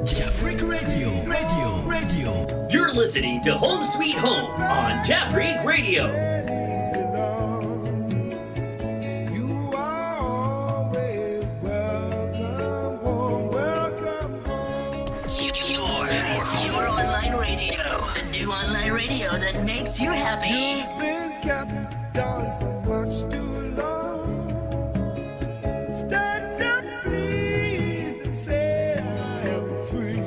Jafric Radio. You're listening to Home Sweet Home on Jafric Radio. Your online radio. The new online radio that makes you happy. You've been kept down for much too long. Stand up, please, and say I am free.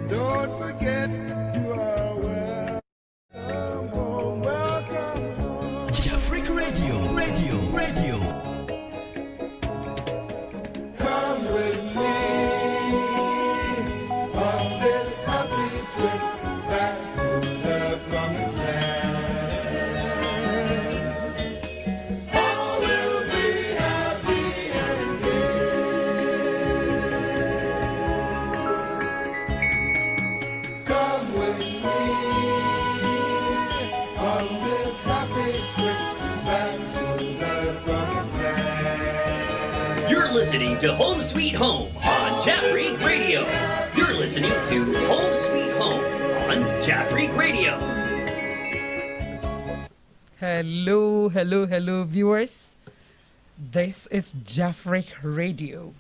Don't forget you are welcome home, welcome home. Jafric Radio. Come with me on this happy trip back to the promised land. All will be happy and free. Come with me on this happy trip back to the promised land. You're listening to Home Sweet Home on Jafric Radio. You're listening to Home Sweet Home on Jafric Radio. Hello, viewers. This is Jafric Radio,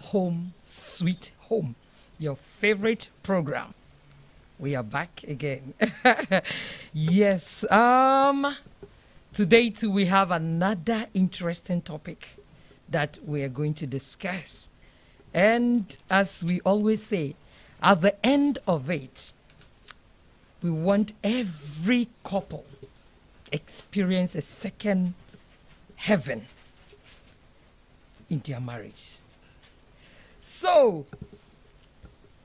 Home Sweet Home, your favorite program. We are back again. Yes. Today too we have another interesting topic that we are going to discuss. And as we always say, at the end of it, we want every couple experience a second heaven in their marriage. So,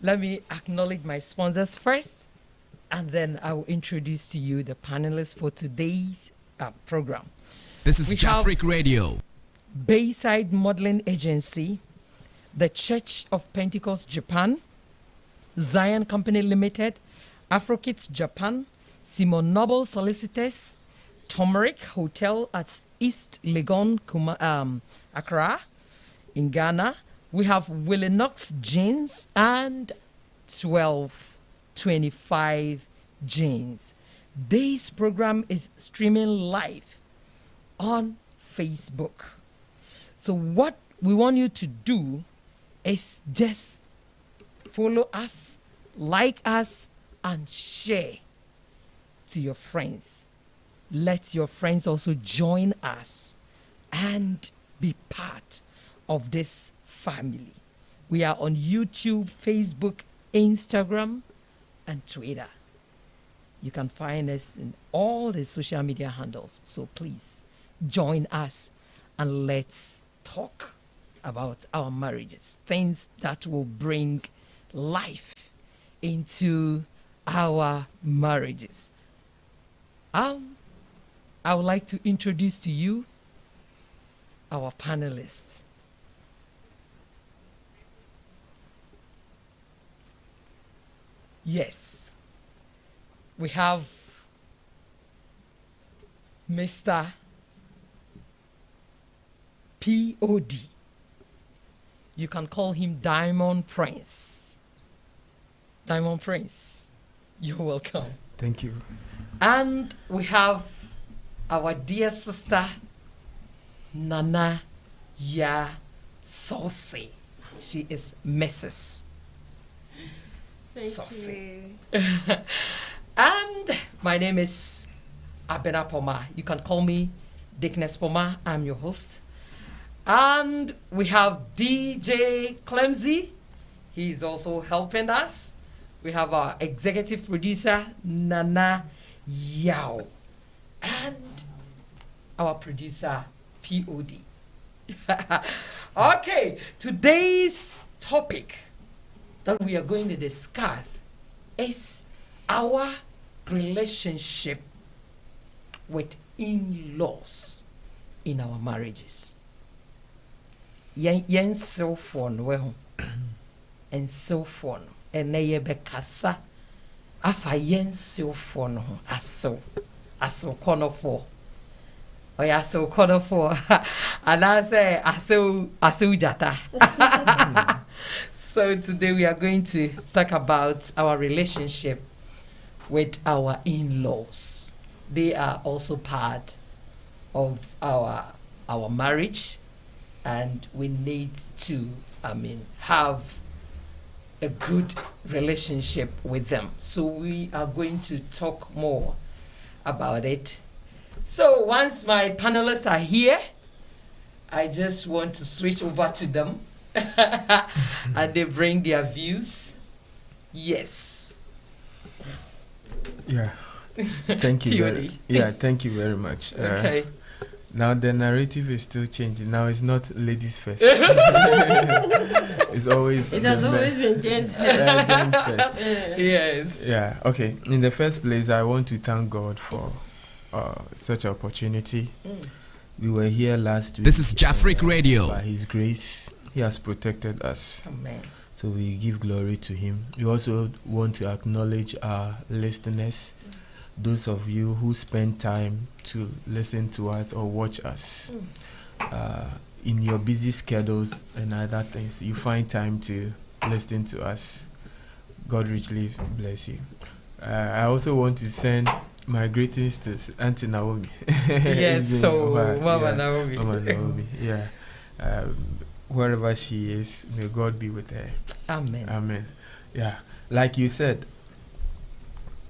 let me acknowledge my sponsors first, and then I will introduce to you the panelists for today's program. This is We have- Jafric Radio. Bayside Modeling Agency, the Church of Pentecost Japan, Zion Company Limited, AfroKids Japan, Simon Noble Solicitors, Turmeric Hotel at East Legon, Accra, in Ghana. We have Willie Knox Jeans and 1225 Jeans. This program is streaming live on Facebook. So what we want you to do is just follow us, like us, and share to your friends. Let your friends also join us and be part of this family. We are on YouTube, Facebook, Instagram, and Twitter. You can find us in all the social media handles. So please join us and let's talk about our marriages, things that will bring life into our marriages. I would like to introduce to you our panelists. Yes, we have Mr. POD. You can call him Diamond Prince. Diamond Prince, you're welcome. Thank you. And we have our dear sister, Nana Ya Saucy. She is Mrs. Saucy. And my name is Abena Poma. You can call me Dickness Poma. I'm your host. And we have DJ Clemsy. He's also helping us. We have our executive producer, Nana Yao. And our producer, POD. Okay, today's topic that we are going to discuss is our relationship with in-laws in our marriages. Yen so fun well and so fun and ye be kasa afa yen so fun aso kono for ɔyɛ asew kɔnɔfoɔ anaasɛ asew jata. So today we are going to talk about our relationship with our in-laws. They are also part of our marriage, and we need to have a good relationship with them. So we are going to talk more about it. So once my panelists are here, I just want to switch over to them and they bring their views. Yes. Yeah. Thank you. Theory. Thank you very much. Okay. Now the narrative is still changing. Now it's not ladies first. It's always. It has always been gents gents first. Yes. Yeah. Okay. In the first place, I want to thank God for such an opportunity. We were here last week. This is Jafric Radio. By His grace, He has protected us. Amen. So we give glory to Him. We also want to acknowledge our listeners, those of you who spend time to listen to us or watch us. In your busy schedules and other things, you find time to listen to us. God richly bless you. I also want to send my greetings to Auntie Naomi. Yes, so Mama Naomi. Mama Naomi, yeah. Wherever she is, may God be with her. Amen. Amen. Yeah, like you said,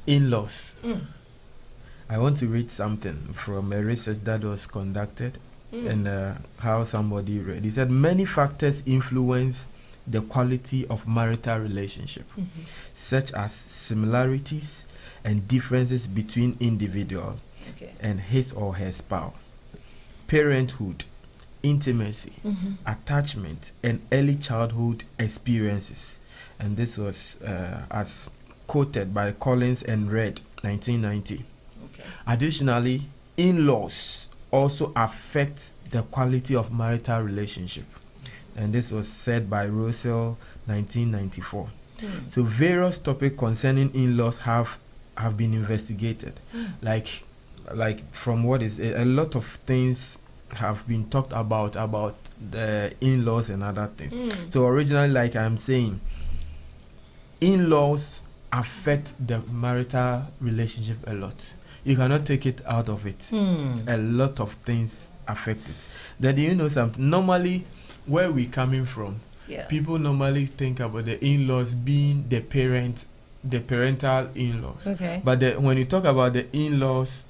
in-laws. I want to read something from a research that was conducted and how somebody read. He said many factors influence the quality of marital relationship, such as similarities and differences between individual and his or her spouse, parenthood, intimacy, attachment, and early childhood experiences. And this was as quoted by Collins and Reed, 1990. Additionally, in-laws also affect the quality of marital relationship. And this was said by Russell, 1994. So various topics concerning in-laws have been investigated. Like from what is a lot of things have been talked about the in-laws and other things. So originally, like I'm saying, in-laws affect the marital relationship a lot. You cannot take it out of it. A lot of things affect it. Then you know something. Normally, where we coming from, people normally think about the in-laws being the parental in-laws. Okay. But when you talk about the in-laws,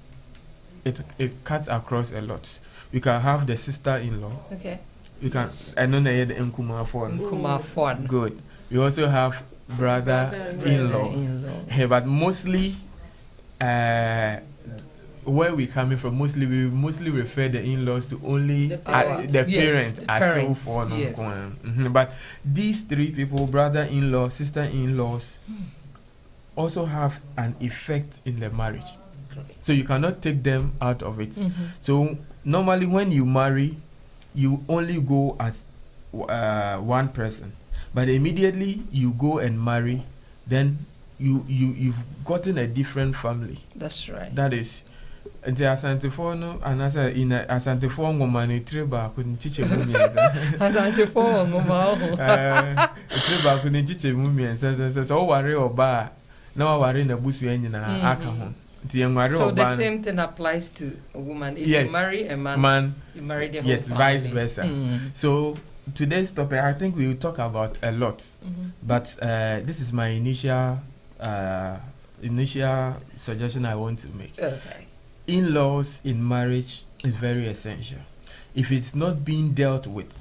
it cuts across a lot. You can have the sister-in-law. Okay. You can. I know the Nkuma phone. Good. You also have brother-in-law. Hey, but mostly, where we coming from, we mostly refer the in-laws to only the parents. But these three people, brother-in-law, sister-in-laws, also have an effect in the marriage. So you cannot take them out of it. So normally when you marry, you only go as one person. But immediately you go and marry, then you've gotten a different family. That's right. That is. Nti asantefo no anasa ina asantefo ngoma ne treba ko nchiche mu mienza. Asantefo ngoma ho. Treba ko nchiche mu mienza so ware oba na ware na busu nyina aka ho. Nti enware So oba. the same thing applies to a woman. If Yes. you marry a man, you marry the whole family. Vice versa. So today's topic, I think we will talk about a lot, but this is my initial suggestion I want to make. Okay. In-laws in marriage is very essential. If it's not being dealt with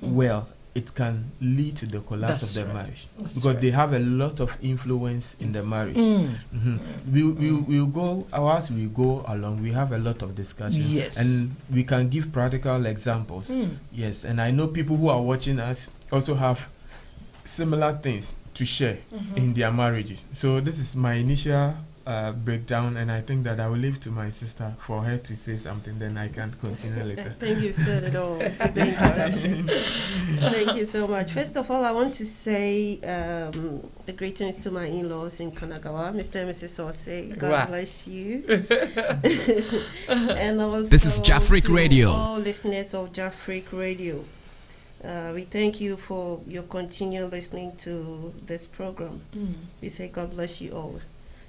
well, it can lead to the collapse of the marriage because they have a lot of influence in the marriage. We'll go as we go along. We have a lot of discussion, and we can give practical examples. Yes, and I know people who are watching us also have similar things to share in their marriages. So this is my initial breakdown, and I think that I will leave to my sister for her to say something, then I can continue later. Thank you, said it all. Thank you so much. First of all, I want to say a greetings to my in-laws in Kanagawa, Mr. and Mrs. Osei. God Wow. bless you. And also This is Jafric to Radio. all listeners of Jafric Radio. We thank you for your continued listening to this program. We say God bless you all.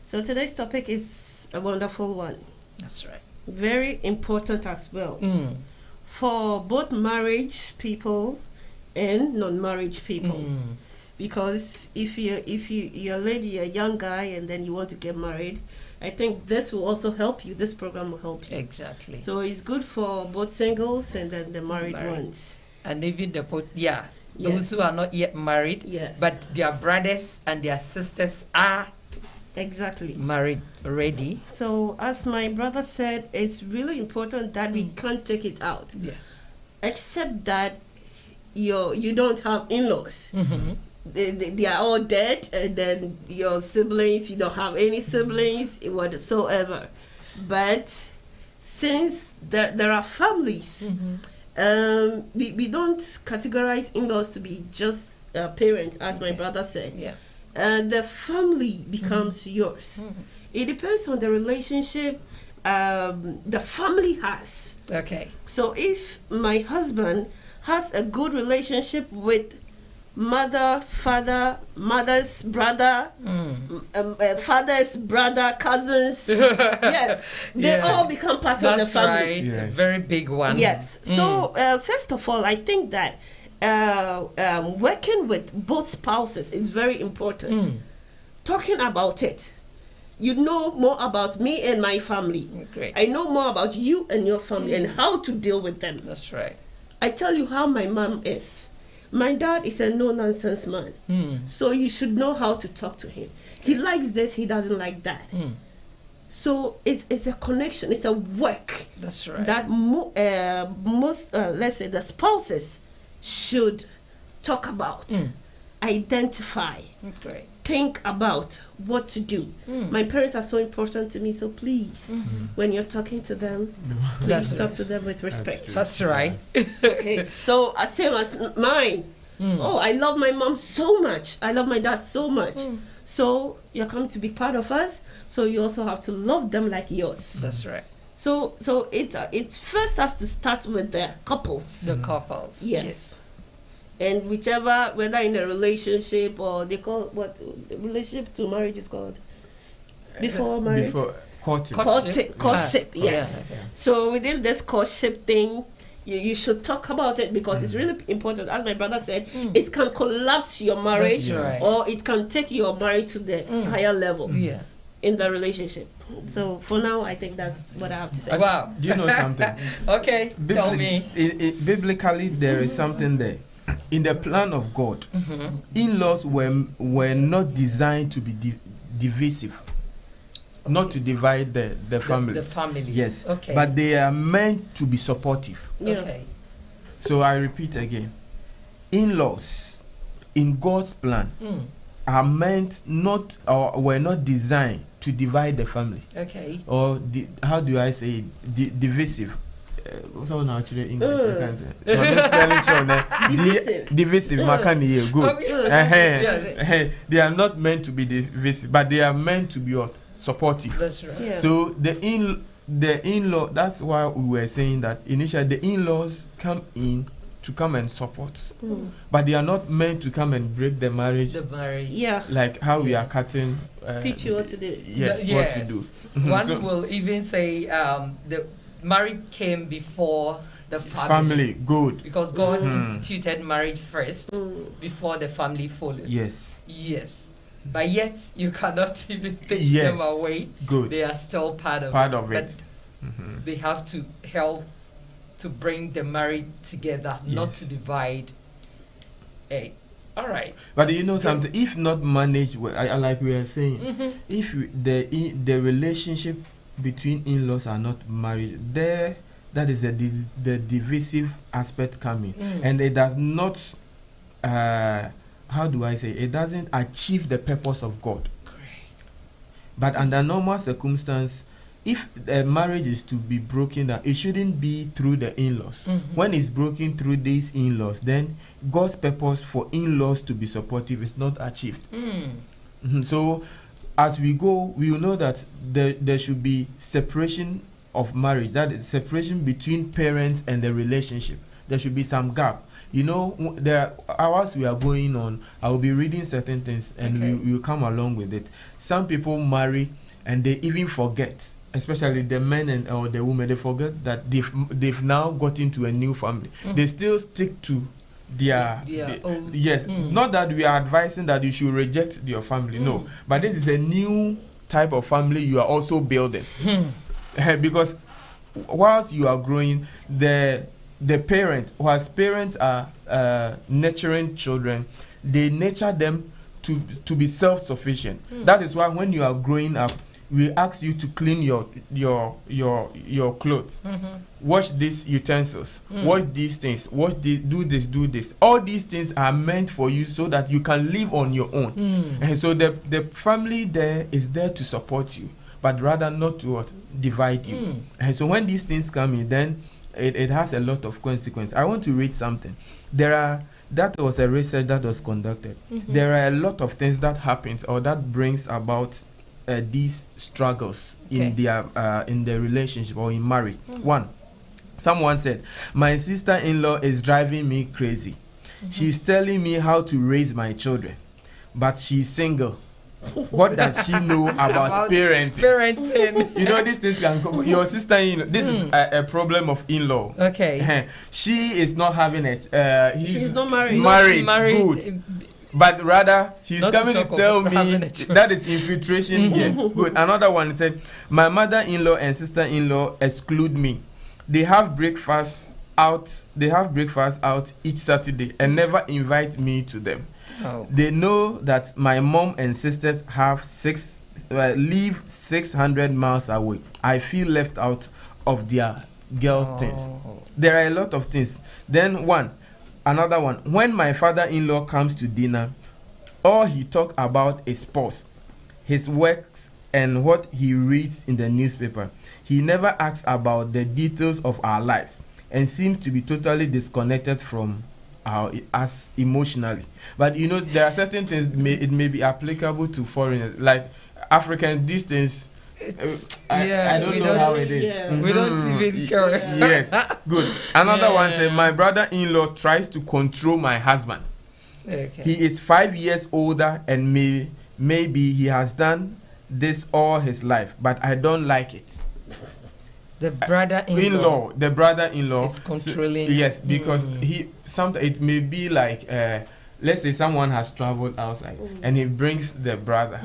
So today's topic is a wonderful one. That's right. Very important as well. For both marriage people and non-marriage people, because if you're a lady, you're a young guy, and then you want to get married, I think this will also help you. This program will help you. Exactly. So it's good for both singles and then the married ones. And even those Yes. who are not yet married, Yes. but their brothers and their sisters are Exactly. married already. So as my brother said, it's really important that we can't take it out, Yes. except that you don't have in-laws. They are all dead, and then your siblings, you don't have any siblings whatsoever. But since there are families, we don't categorize in-laws to be just parents, as my brother said. Yeah. The family becomes yours. It depends on the relationship the family has. Okay. So if my husband has a good relationship with mother, father, mother's brother, father's brother, cousins, yes, they Yeah. all become part of the That's family. right. Yes. A very big one. Yes. So first of all, I think that working with both spouses is very important. Talking about it, you know more about me and my family. Great. I know more about you and your family and how to deal with them. That's right. I tell you how my mom is. My dad is a no-nonsense man. So you should know how to talk to him. He likes this, he doesn't like that. So it's a connection, it's a work That's right. that most, let's say, the spouses should talk about, identify, Great. think about what to do. My parents are so important to me, so please, when you're talking to them, please That's talk right. to them with respect. That's right. Okay, so same as mine. Oh, I love my mom so much. I love my dad so much. So you're coming to be part of us. So you also have to love them like yours. That's right. So it first has to start with the couples. The couples. Yes. And whichever, whether in a relationship or they call what relationship to marriage is called before marriage. Before courting. Courtship, yes. Yeah. So within this courtship thing, you should talk about it because it's really important. As my brother said, it can collapse your marriage, That's right. or it can take your marriage to the higher level Yeah. in the relationship. So for now, I think that's what I have to say. Wow. Do you know something? Okay. Tell me. Biblically, there is something there. In the plan of God, in-laws were not designed to be divisive, not to divide the family. The family. Yes, Okay. but they are meant to be supportive. Yeah. Okay. So I repeat again, in-laws in God's plan are meant not, or were not designed to divide the family, Okay. or how do I say it? Divisive. Someone actually English, I can't say. No, don't spell it wrong, eh? Divisive. Divisive, makani here, good. Okay. Yes. They are not meant to be divisive, but they are meant to be supportive. That's right. Yeah. So the in-law, that's why we were saying that initially the in-laws come in to come and support, but they are not meant to come and break the marriage, The marriage. Yeah. like how we are cutting. Teach you what to do. Yes, what to do. One So- will even say the marriage came before the family. Family, good. Because God instituted marriage first before the family followed. Yes, Yes. But yet you cannot even take yes, them away. good. They are still part of Part it. of it. But they have to help to bring the married together, not Yes. to divide. Hey. All right. But you know something? If not managed well, I like we are saying, if the relationship between in-laws are not married, that is the divisive aspect coming, and it does not. How do I say? It doesn't achieve the purpose of God. Great. But under normal circumstance, if a marriage is to be broken down, it shouldn't be through the in-laws. When it's broken through these in-laws, then God's purpose for in-laws to be supportive is not achieved. So as we go, we will know that there should be separation of marriage, that is separation between parents and the relationship. There should be some gap. You know, there are hours we are going on, I will be reading certain things and we will come along with it. Some people marry and they even forget, especially the men and or the women, they forget that they've now got into a new family. They still stick to their own. Yes, not that we are advising that you should reject your family, no, but this is a new type of family you are also building. Because whilst you are growing, the parent, whilst parents are nurturing children, they nurture them to be self-sufficient. That is why when you are growing up, we ask you to clean your clothes, wash these utensils, wash these things, do this. All these things are meant for you so that you can live on your own. And so the family there is there to support you, but rather not to divide you. And so when these things come in, then it has a lot of consequence. I want to read something. That was a research that was conducted. There are a lot of things that happens or that brings about these struggles in their relationship or in marriage. One, someone said, my sister-in-law is driving me crazy. She's telling me how to raise my children, but she's single. What does she know about parenting? You know, these things can come. Your sister-in-law, this is a problem of in-law. Okay. She is not having it. She's not married. Married. Good. But rather, she's coming to tell me that is infiltration here. Good. Another one said, my mother-in-law and sister-in-law exclude me. They have breakfast out each Saturday and never invite me to them. Oh. They know that my mom and sisters live 600 miles away. I feel left out of their girl things. There are a lot of things. Then another one. When my father-in-law comes to dinner, all he talk about is sports, his work, and what he reads in the newspaper. He never asks about the details of our lives and seems to be totally disconnected from us emotionally. But you know, there are certain things it may be applicable to foreigners, like African. These things, I don't know how it is. Yeah. We don't even care. Yes, good. Another one said, my brother-in-law tries to control my husband. Okay. He is 5 years older and maybe he has done this all his life, but I don't like it. The brother-in-law is controlling. So, yes, because it may be like let's say someone has traveled outside and he brings the brother.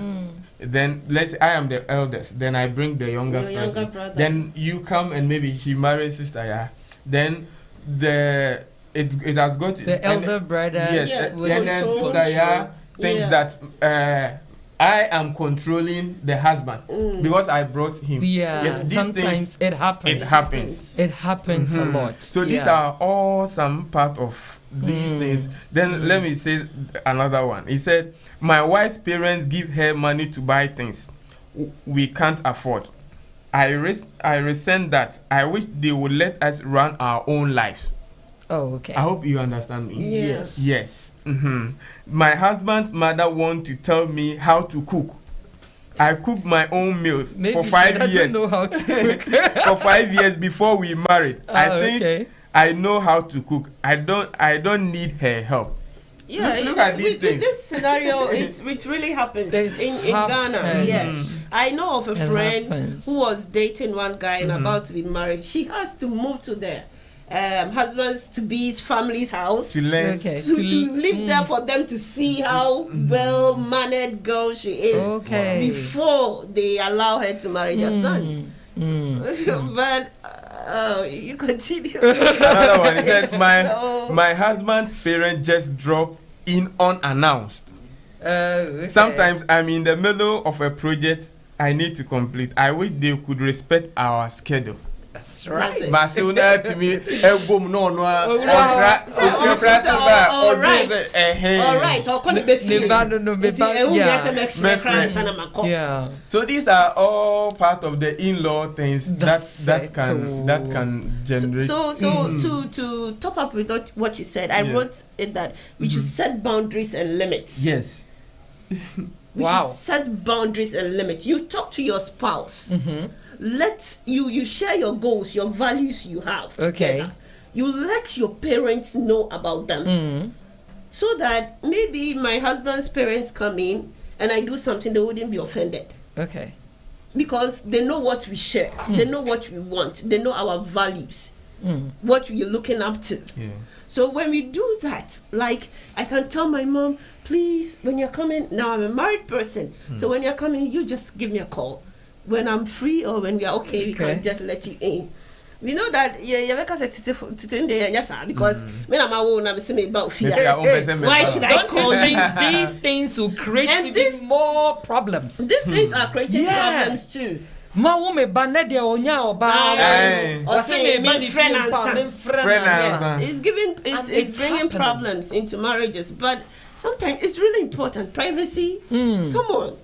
Then let's say I am the eldest, then I bring the younger person. Then you come and maybe she marries sister, yeah. Then it has got the elder brother. Yes, and then sister, thinks that I am controlling the husband because I brought him. Yeah, yes, sometimes it happens. It happens a lot. So these are all some part of these things. Then let me say another one. He said, my wife's parents give her money to buy things we can't afford. I resent that. I wish they would let us run our own lives. Oh, okay. I hope you understand me. Yes. My husband's mother wants to tell me how to cook. I cook my own meals for 5 years. Know how to cook. For 5 years before we married. I think I know how to cook. I don't need her help. Yeah, look at these things. This scenario, it really happens in Ghana. Yes, I know of a friend who was dating one guy and about to be married. She has to move to the husband's to be's family's house to learn to live there for them to see how well mannered girl she is before they allow her to marry their son. But you continue. Another one, he says, my husband's parents just drop in unannounced. Sometimes I'm in the middle of a project I need to complete. I wish they could respect our schedule. That's right. it. Masuna to me, boom, no, no, Oh, or wow. crack, So, all right. All right. Or can be Yeah. So these are all part of the in-law things That's that it. can generate. So to top up with what you said, I Yes. wrote it that we should set boundaries and limits. Yes. We Wow. should set boundaries and limits. You talk to your spouse. Let you share your goals, your values you have. Okay. Together. You let your parents know about them, so that maybe my husband's parents come in and I do something, they wouldn't be offended. Okay. Because they know what we share, they know what we want, they know our values, what we're looking up to. Yeah. So when we do that, like I can tell my mom, please, when you're coming, now I'm a married person, so when you're coming, you just give me a call. When I'm free or when we are okay, we can just let you in. We know that because when I'm alone, I'm saying about fear. Why should I Don't call you you? think these things will create And even this- more problems? These things are creating Yeah. problems too. Ma wo me ba na de onya oba. Aye. Or say, ba me ni friend fi and pa, son. me friend Friend and and son. son. It's giving, And it's it's bringing happening. problems into marriages, but sometimes it's really important. Privacy. Come on,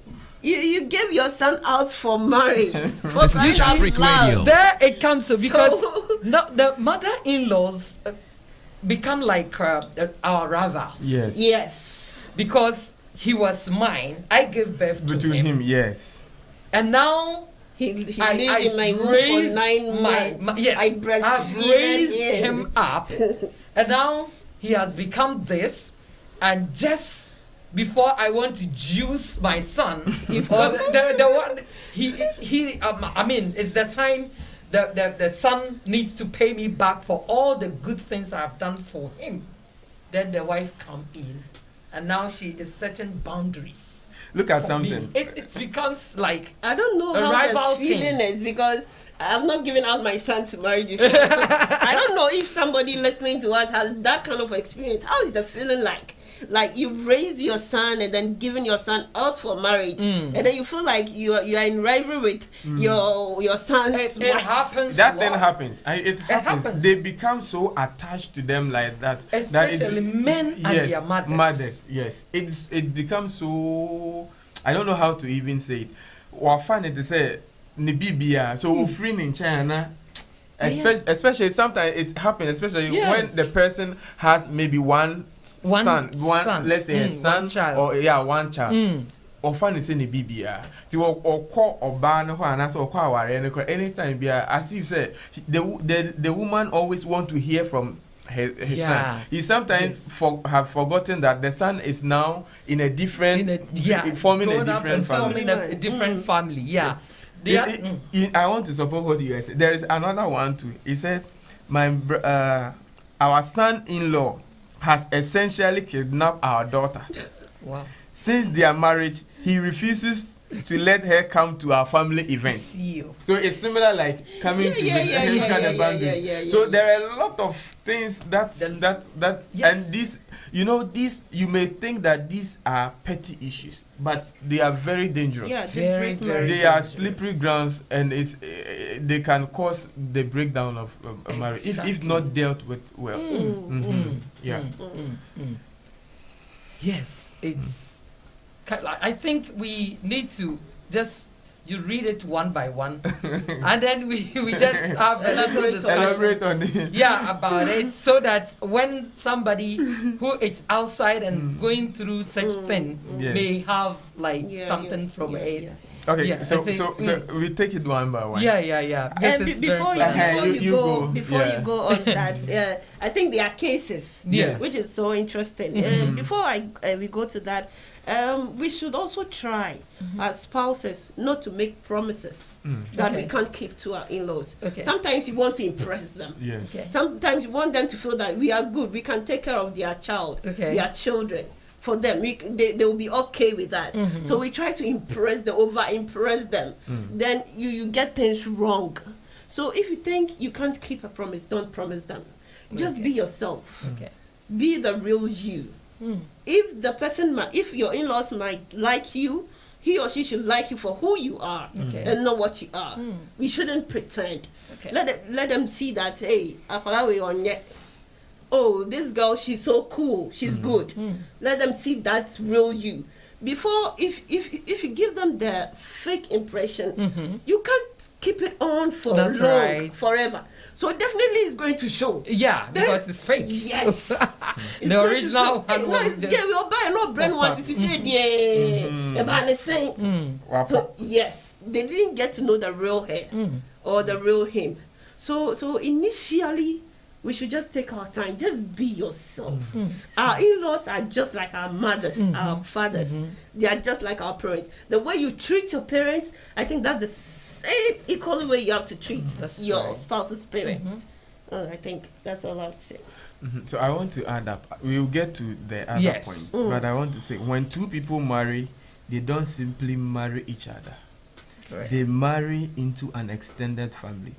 you give your son out for marriage. For This is crying out Jafric loud. Radio. There it comes to because So- no, the mother-in-laws become like our rivals. Yes. Yes. Because he was mine, I gave birth to Between him, yes. and now He I lived in my womb for raised 9 months. yes, I I've breastfeeded raised him. him up, and now he has become this, and just before I want to juice my son, or the one he I mean, it's the time the son needs to pay me back for all the good things I've done for him. Then the wife come in, and now she is setting boundaries. Look at for me. something. It becomes like I don't know A how rival the feeling team. is because I've not given out my son to marry before. So I don't know if somebody listening to us has that kind of experience. How is the feeling like? Like you raised your son and then given your son out for marriage, and then you feel like you are in rivalry with your son's it wife. happens. That a then lot. happens. It happens. happens. They become so attached to them like that. Especially men and their mothers. Mothers, yes. It becomes so. I don't know how to even say it. Or funny to say, Nibibia. So free in China. Especially sometimes it happens, especially Yes. when the person has maybe one son, let's say a son, one child. or one child. Or funny say ni bibia. Ti or call or ban or so or call anytime bia as if say the woman always want to hear from his son. He sometimes have forgotten that the son is now in a different forming a grown up different and family. forming a different family. Yeah. They are- I want to support what you said. There is another one too. He said, our son-in-law has essentially kidnapped our daughter. Wow. Since their marriage, he refuses to let her come to our family events. So it's similar like coming to him kind of boundaries. So there are a lot of things that Yes. and this, you may think that these are petty issues, but they are very dangerous. Yeah, Very, very They are slippery grounds, and they can cause the breakdown of a marriage if not dealt with well. Yeah. Yes, it's. I think we need to just you read it one by one, and then we just have a little discussion. Elaborate on it. Yeah, about it, so that when somebody who is outside and going through such thing Yes. may have something from it. Okay, Yeah, so I think- we take it one by one. Yeah. This And is very before important. you go, Yeah. you go on that, I think there are cases, Yeah. which is so interesting. Before we go to that, we should also try as spouses not to make promises that we Okay. can't keep to our in-laws. Okay. Sometimes you want to impress them. Yes. Okay. Sometimes you want them to feel that we are good. We can take care of their child, Okay. their children. For them, they will be okay with us. So we try to impress them, over-impress them. Then you get things wrong. So if you think you can't keep a promise, don't promise them. Just be yourself. Okay. Be the real you. If the person, if your in-laws might like you, he or she should like you for who you are and not what you are. We shouldn't pretend. Okay. Let them see that, hey, Akolawe Onye, oh, this girl, she's so cool, she's good. Let them see that real you. Before, if you give them the fake impression, you can't keep it on for That's long, right. forever. So definitely it's going to show. Yeah, because it's fake. Yes. It's The going to original show. one No, was it's just gay. We'll buy no brand pop ones. It's said, yeah. About the same. So yes, they didn't get to know the real her or the real him. So initially, we should just take our time. Just be yourself. Our in-laws are just like our mothers, our fathers. They are just like our parents. The way you treat your parents, I think that's the same equal way you have to treat That's your right. spouse's parents. I think that's all I'd say. So I want to add up. We will get to the other Yes. point, but I want to say when two people marry, they don't simply marry each other. Right. They marry into an extended family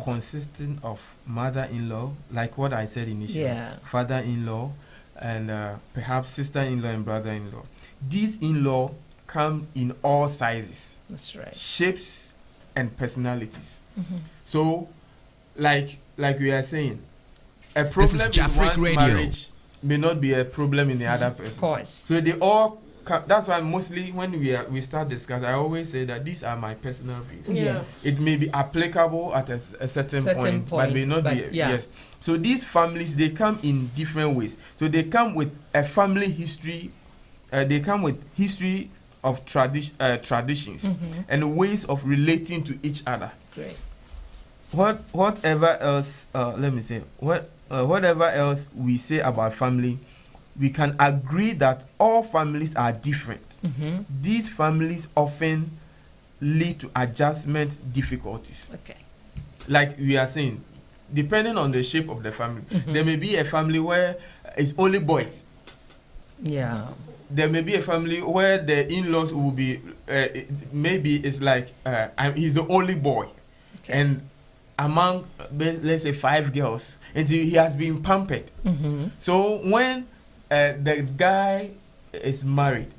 consisting of mother-in-law, like what I said initially, Yeah. father-in-law, and perhaps sister-in-law and brother-in-law. These in-law come in all sizes, That's right. shapes, and personalities. So, like we are saying, a problem is in Jafric one's Radio. marriage may not be a problem in the other person. Of course. So they all that's why mostly when we start discussing, I always say that these are my personal views. Yes. It may be applicable at a certain point, but may not be. yeah. Yes. So these families, they come in different ways. So they come with a family history. They come with history of traditions and ways of relating to each other. Great. Whatever else, whatever else we say about family, we can agree that all families are different. These families often lead to adjustment difficulties. Okay. Like we are saying, depending on the shape of the family, there may be a family where it's only boys. Yeah. There may be a family where the in-laws will be, maybe it's like he's the only boy. Okay. And among, let's say, 5 girls, and he has been pampered. So when the guy is married,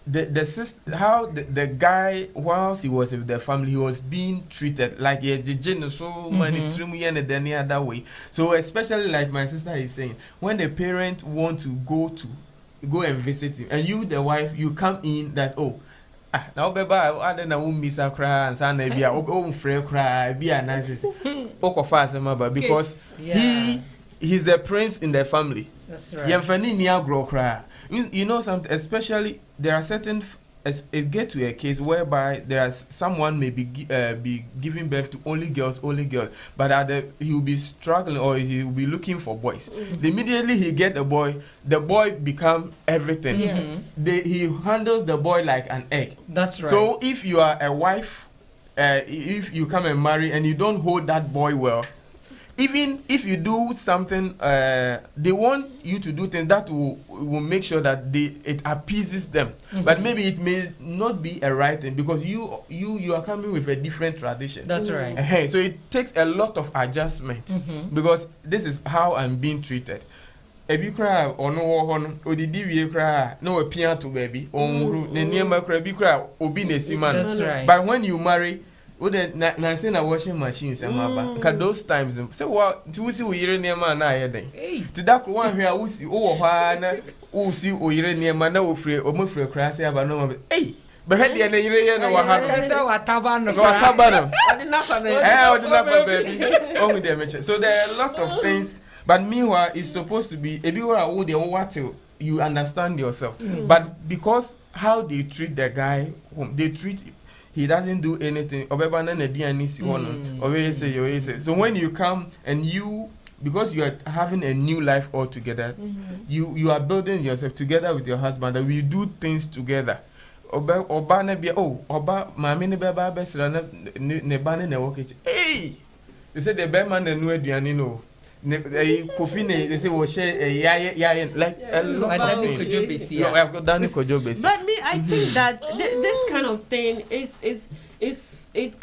the guy, whilst he was with the family, he was being treated like so many and any other way. So especially like my sister is saying, when the parent want to go and visit him, and you, the wife, you come in that, now baby, I don't know miss a cry and son be a free cry, be a nice because he's the prince in the family. That's right. You know something, especially there are certain it get to a case whereby there's someone may be giving birth to only girls, but he will be struggling or he will be looking for boys. Immediately he get the boy become everything. Yes. He handles the boy like an egg. That's right. So if you are a wife, if you come and marry and you don't hold that boy well, even if you do something, they want you to do things that will make sure that it appeases them. But maybe it may not be a right thing because you are coming with a different tradition. That's right. So it takes a lot of adjustment because this is how I'm being treated. Ebi cry or no one or the DVA cry, no appear to baby, or the near macrabi cry, obi nesiman. That's right. But when you marry, Nancy washing machines and because those times so what to see we near man to that one here we see who see we near man now free or more free crash but no but had the year no baby. So there are a lot of things, but meanwhile it's supposed to be you understand yourself. But because how they treat the guy, they treat he doesn't do anything. So when you come and because you are having a new life altogether, you are building yourself together with your husband, and we do things together. Hey, they say the bear man and no. They say we share like a lot of things. I've got Danny Kojo. But me, I think that this kind of thing is it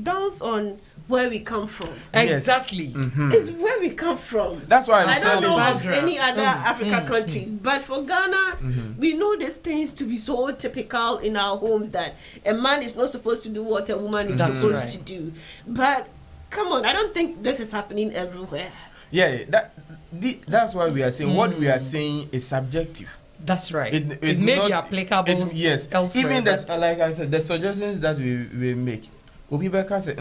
dawns on where we come from. Exactly. It's where we come from. That's why I'm I don't telling know you. of any other African countries, but for Ghana, we know these things to be so typical in our homes that a man is not supposed to do what a woman is That's supposed right. to do. But come on, I don't think this is happening everywhere. Yeah, that's why we are saying what we are saying is subjective. That's right. It It's may be not- applicable yes. elsewhere. Even but that, like I said, the suggestions that we make, Obi Beka say,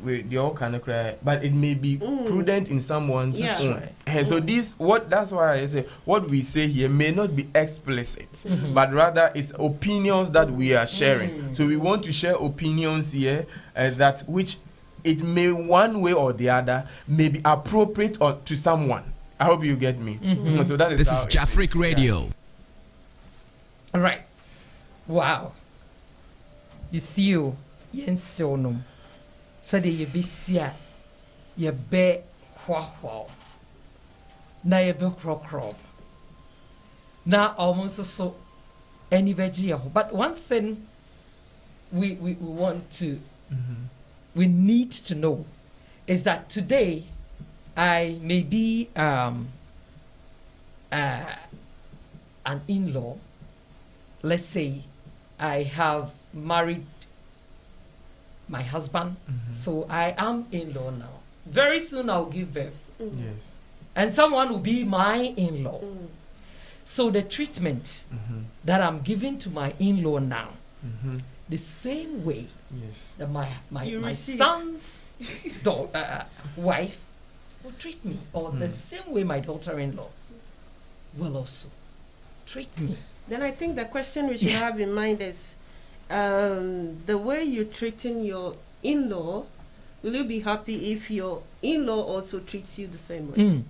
they all kind of cry, but it may be prudent in someone's Yeah. own. Right. And so that's why I say what we say here may not be explicit, but rather it's opinions that we are sharing. So we want to share opinions here that which it may one way or the other may be appropriate or to someone. I hope you get me. So that is This how is it is. Jafric Radio. All right. Wow. You see you yen sonum. So the you be sia you be hwa. Na you be crop. Na almost so any veggie. But one thing we want to we need to know is that today I may be an in-law. Let's say I have married my husband, so I am in-law now. Very soon I'll give birth, Yes. and someone will be my in-law. So the treatment that I'm giving to my in-law now, the same way Yes. that my You receive. son's wife will treat me, or the same way my daughter-in-law will also treat me. Then I think the question we should have in mind is the way you're treating your in-law, will you be happy if your in-law also treats you the same way? Mm,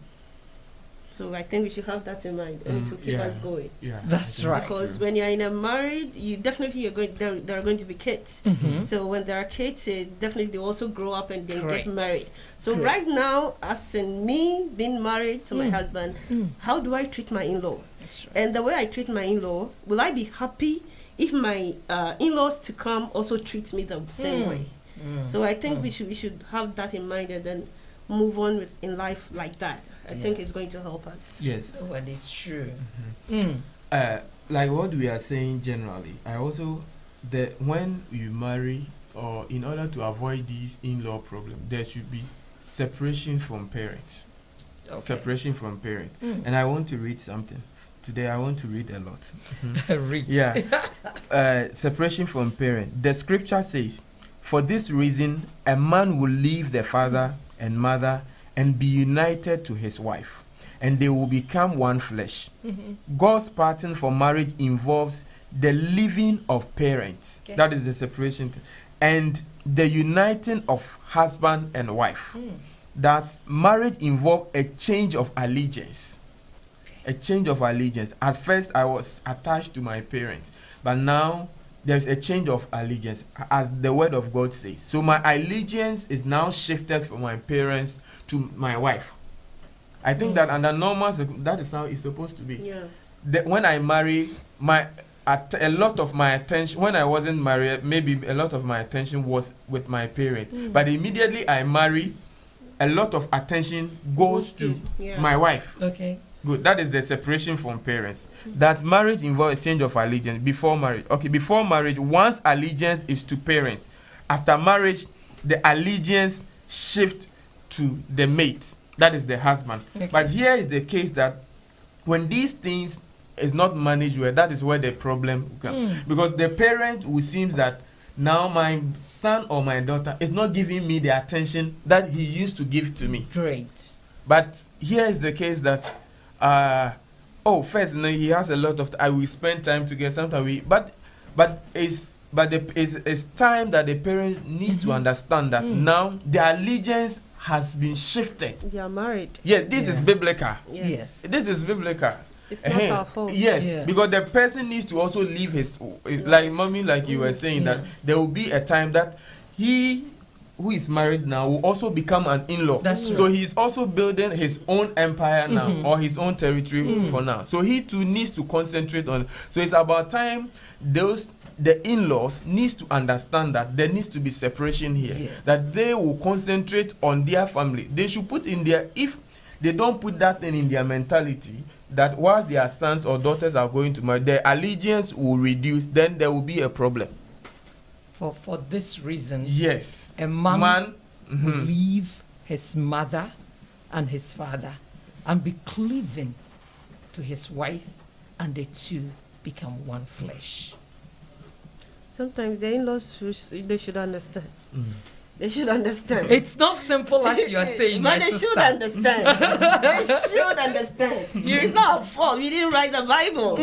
So I think we should have that in mind to keep yeah. us going. Yeah. That's I think right. Because true. when you're in a married, you definitely there are going to be kids. mhm. So when there are kids, definitely they also grow up and they Correct. get married. So Correct. right now, as in me being married to my husband, how do I treat my in-law? That's right. And the way I treat my in-law, will I be happy if my in-laws to come also treat me the same way? So I think we should have that in mind and then move on with in life like that. I think it's going to help us. Yes. Well, it's true. Like what we are saying generally, I also that when you marry or in order to avoid these in-law problems, there should be separation from parents. Okay. Separation from parents. And I want to read something. Today I want to read a lot. Read. Yeah. Separation from parent. The scripture says, for this reason, a man will leave the father and mother and be united to his wife, and they will become one flesh. God's pattern for marriage involves the leaving of parents. Okay. That is the separation. And the uniting of husband and wife. That's marriage involves a change of allegiance. A change of allegiance. At first, I was attached to my parents, but now there's a change of allegiance, as the word of God says. So my allegiance is now shifted from my parents to my wife. I think that under normal, that is how it's supposed to be. Yeah. When I marry, a lot of my attention, when I wasn't married, maybe a lot of my attention was with my parents. But immediately I marry, a lot of attention goes to Yeah. my wife. Okay. Good. That is the separation from parents. That marriage involves a change of allegiance before marriage. Okay, before marriage, one's allegiance is to parents. After marriage, the allegiance shift to the mate. That is the husband. Okay. But here is the case that when these things is not managed well, that is where the problem comes. Because the parent who seems that now my son or my daughter is not giving me the attention that he used to give to me. Great. But here is the case that first he has a lot of I will spend time together. Sometimes it's time that the parent needs to understand that now the allegiance has been shifted. They are married. Yes, this is biblical. Yes. This is biblical. It's not our fault. Yes, Yeah. because the person needs to also leave his like mommy, like you were saying, that there will be a time that he who is married now will also become an in-law. That's so right. he's also building his own empire now, or his own territory for now. So he too needs to concentrate on. So it's about time those the in-laws needs to understand that there needs to be separation here. Yes. That they will concentrate on their family. They should put in their, if they don't put that thing in their mentality, that while their sons or daughters are going to marry, their allegiance will reduce, then there will be a problem. For this reason, Yes. a man will mhm. leave his mother and his father and be cleaving to his wife, and the two become one flesh. Sometimes the in-laws they should understand. Mm. They should understand. It's not simple as you are saying, But my they sister. should understand. They should understand. It's not a fault. We didn't write the Bible.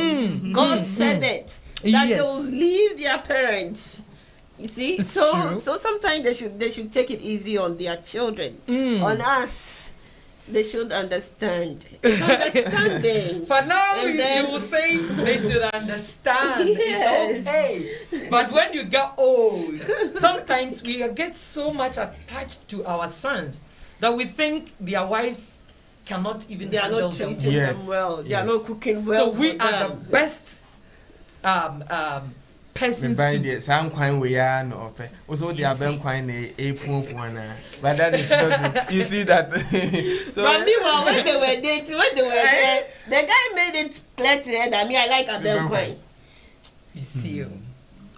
God said it. That Yes. they'll leave their parents. You see? It's so true. so sometimes they should take it easy on their children. Mm. On us. They should understand. It's understanding. For now, And you then- will say they should understand. Yes. It's okay. But when you get old, sometimes we get so much attached to our sons that we think their wives cannot even They are handle not them. treating Yes. them well. They are Yes. not cooking well. So we for are them. the best persons Behind to. the some kind we are no open. Also, the abem kind a one. But that is not. You see that. So. But meanwhile, when they were dating, when they were there, the guy made it clear to her that me, I like Abel Quine. You see,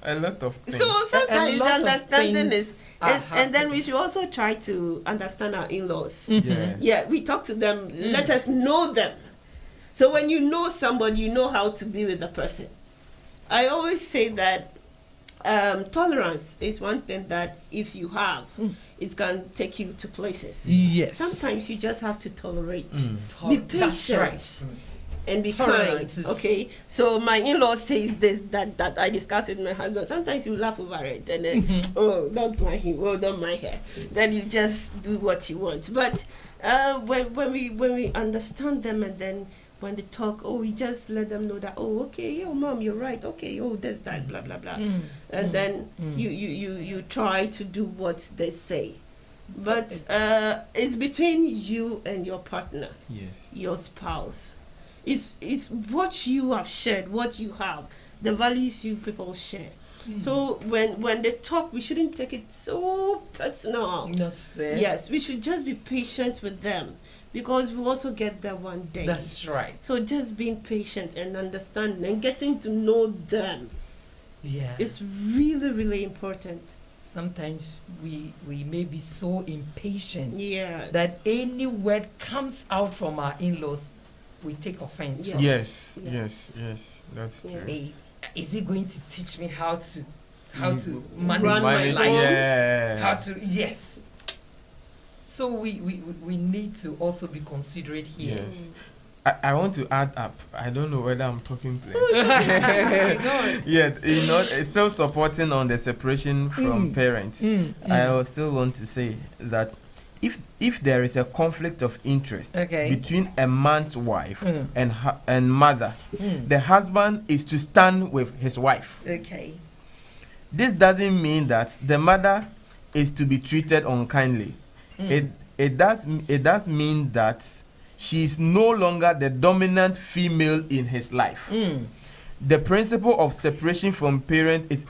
A lot of things. So sometimes the lot of understanding things is, are and then we happening. should also try to understand our in-laws. Yeah. Yeah, we talk to them, let us know them. So when you know somebody, you know how to be with the person. I always say that tolerance is one thing that if you have, it can take you to places. yes. Sometimes you just have to tolerate. Mm. Be That's patient. right. And be Tolerance kind. is- Okay. So my in-law says this that I discuss with my husband. Sometimes you laugh over it and then oh, don't mind him, oh, don't mind her. Then you just do what you want. But when we understand them, and then when they talk, oh, we just let them know that, oh, okay, oh, mom, you're right. Okay, oh, there's that, blah blah blah. And then you try to do what they say. But it's between you and your partner, Yes. your spouse. It's what you have shared, what you have, the values you people share. So when they talk, we shouldn't take it so personal. Yes, we should just be patient with them, because we also get there one day. That's right. So just being patient and understanding and getting to know them Yeah. is really, really important. Sometimes we may be so impatient Yes. that any word comes out from our in-laws, we take offense from. Yes. Yes. Yes. Yes. That's Yes. true. Hey, is he going to teach me how to manage Run my my life? home. Yeah. How to yes. So we need to also be considerate here. Yes. I want to add up. I don't know whether I'm talking plain. Yeah, you know, it's still supporting on the separation from parents. I will still want to say that if there is a conflict of interest Okay. between a man's wife and mother, the husband is to stand with his wife. Okay. This doesn't mean that the mother is to be treated unkindly. It does mean that she is no longer the dominant female in his life. The principle of separation from parent is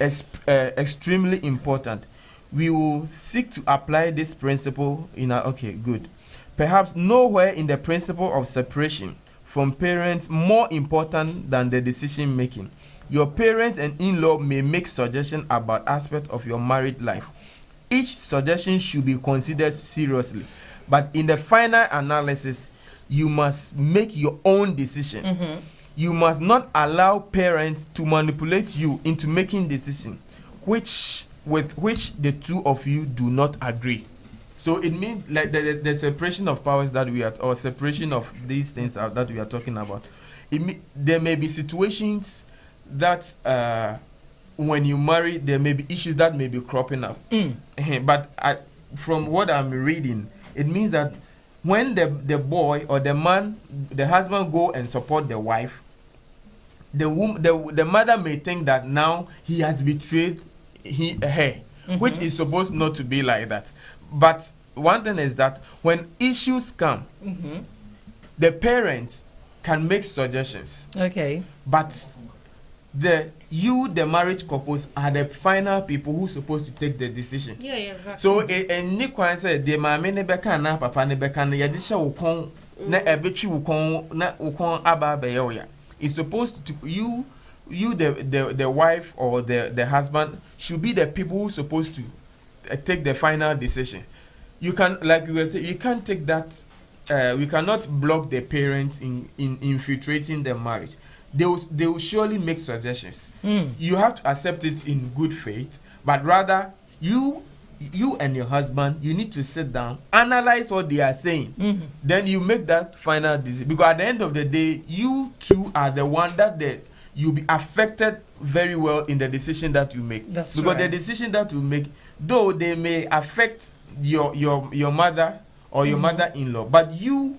extremely important. We will seek to apply this principle in our perhaps nowhere in the principle of separation from parents more important than the decision making. Your parents and in-law may make suggestions about aspects of your married life. Each suggestion should be considered seriously, but in the final analysis, you must make your own decision. You must not allow parents to manipulate you into making decisions with which the two of you do not agree. So it means like the separation of powers that we are, or separation of these things that we are talking about. There may be situations that when you marry, there may be issues that may be cropping up. But from what I'm reading, it means that when the boy or the man, the husband go and support the wife, the mother may think that now he has betrayed her, which is supposed not to be like that. But one thing is that when issues come, the parents can make suggestions, Okay. but the marriage couples are the final people who supposed to take the decision. Yeah, exactly. So any kwan say the mama ne beka na papa ne beka na yede hye wo kon na ebetwi wo kon na wo kon aba be ye ya. It's supposed to you the wife or the husband should be the people who supposed to take the final decision. You can, like you were saying, you can't take that. We cannot block the parents in infiltrating the marriage. They will surely make suggestions. You have to accept it in good faith, but rather you and your husband, you need to sit down, analyze what they are saying. Then you make that final decision. Because at the end of the day, you two are the one that you'll be affected very well in the decision that you make. That's because right. the decision that you make, though they may affect your mother or your mother-in-law, but you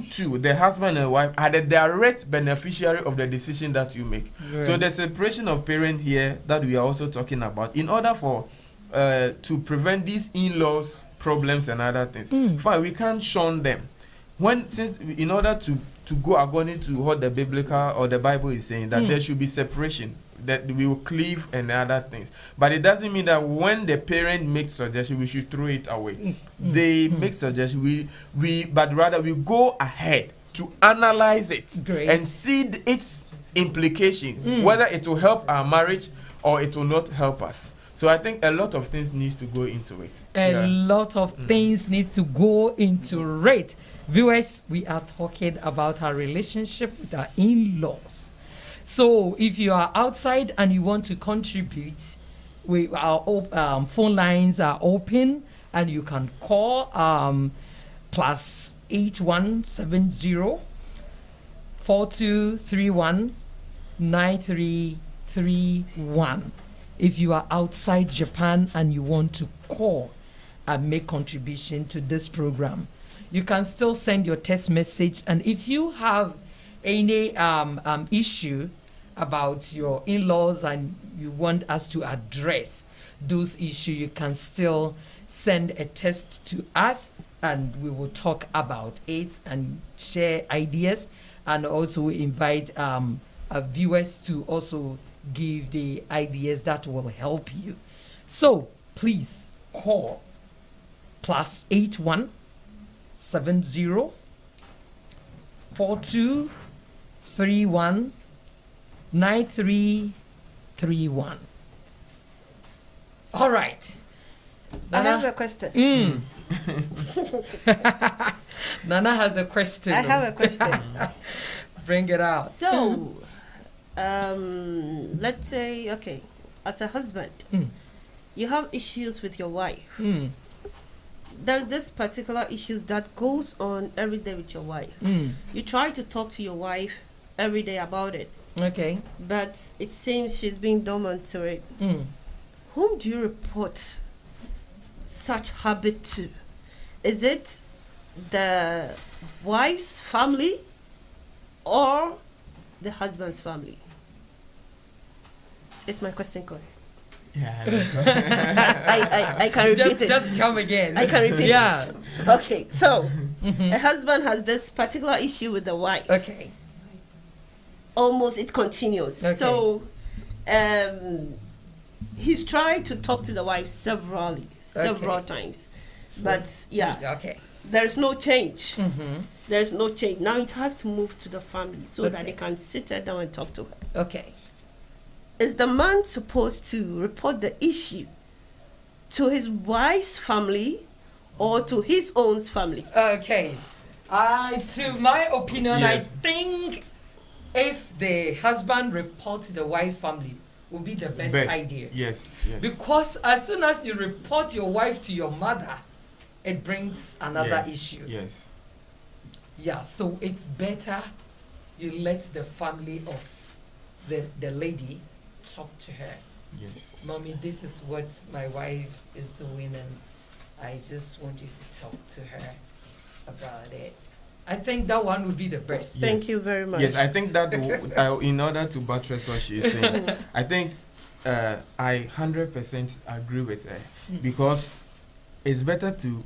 two, the husband and wife, are the direct beneficiary of the decision that you make. Right. So the separation of parent here that we are also talking about, in order for to prevent these in-laws problems and other things, fine, we can't shun them. In order to go according to what the biblical or the Bible is saying, that there should be separation, that we will cleave and other things. But it doesn't mean that when the parent makes suggestion, we should throw it away. They make suggestion, but rather we go ahead to analyze it. Great. And see its implications, whether it will help our marriage or it will not help us. So I think a lot of things needs to go into it. A lot of things need to go into it. Viewers, we are talking about our relationship with our in-laws. So if you are outside and you want to contribute, our phone lines are open and you can call plus 8170 4231 9331. If you are outside Japan and you want to call and make contribution to this program, you can still send your text message. And if you have any issue about your in-laws and you want us to address those issues, you can still send a text to us and we will talk about it and share ideas, and also invite viewers to also give the ideas that will help you. So please call plus 8170 4231 9331. All right. I have Nana, a question. Nana has a question. I have a question. Bring it out. So, let's say, okay, as a husband, you have issues with your wife. There's this particular issues that goes on every day with your wife. You try to talk to your wife every day about it, Okay. but it seems she's being dormant to it. Whom do you report such habit to? Is it the wife's family or the husband's family? Is my question clear? Yeah. I can repeat it. Just come again. I can repeat Yeah. it. Okay, so a husband has this particular issue with the wife. Okay. Almost it continues. Okay. So he's tried to talk to the wife several times. But yeah, Okay. there's no change. There's no change. Now it has to move to the family so that Okay. they can sit her down and talk to her. Okay. Is the man supposed to report the issue to his wife's family or to his own family? Okay. To my opinion, I Yes. think if the husband reports to the wife family would be the best idea. Yes. Because as soon as you report your wife to your mother, it brings another Yes. issue. Yes. Yeah, so it's better you let the family of the lady talk to her. Yes. Mommy, this is what my wife is doing and I just want you to talk to her about it. I think that one would be the best. Thank you very much. Yes, I think that in order to buttress what she is saying, I think I 100% agree with her because it's better to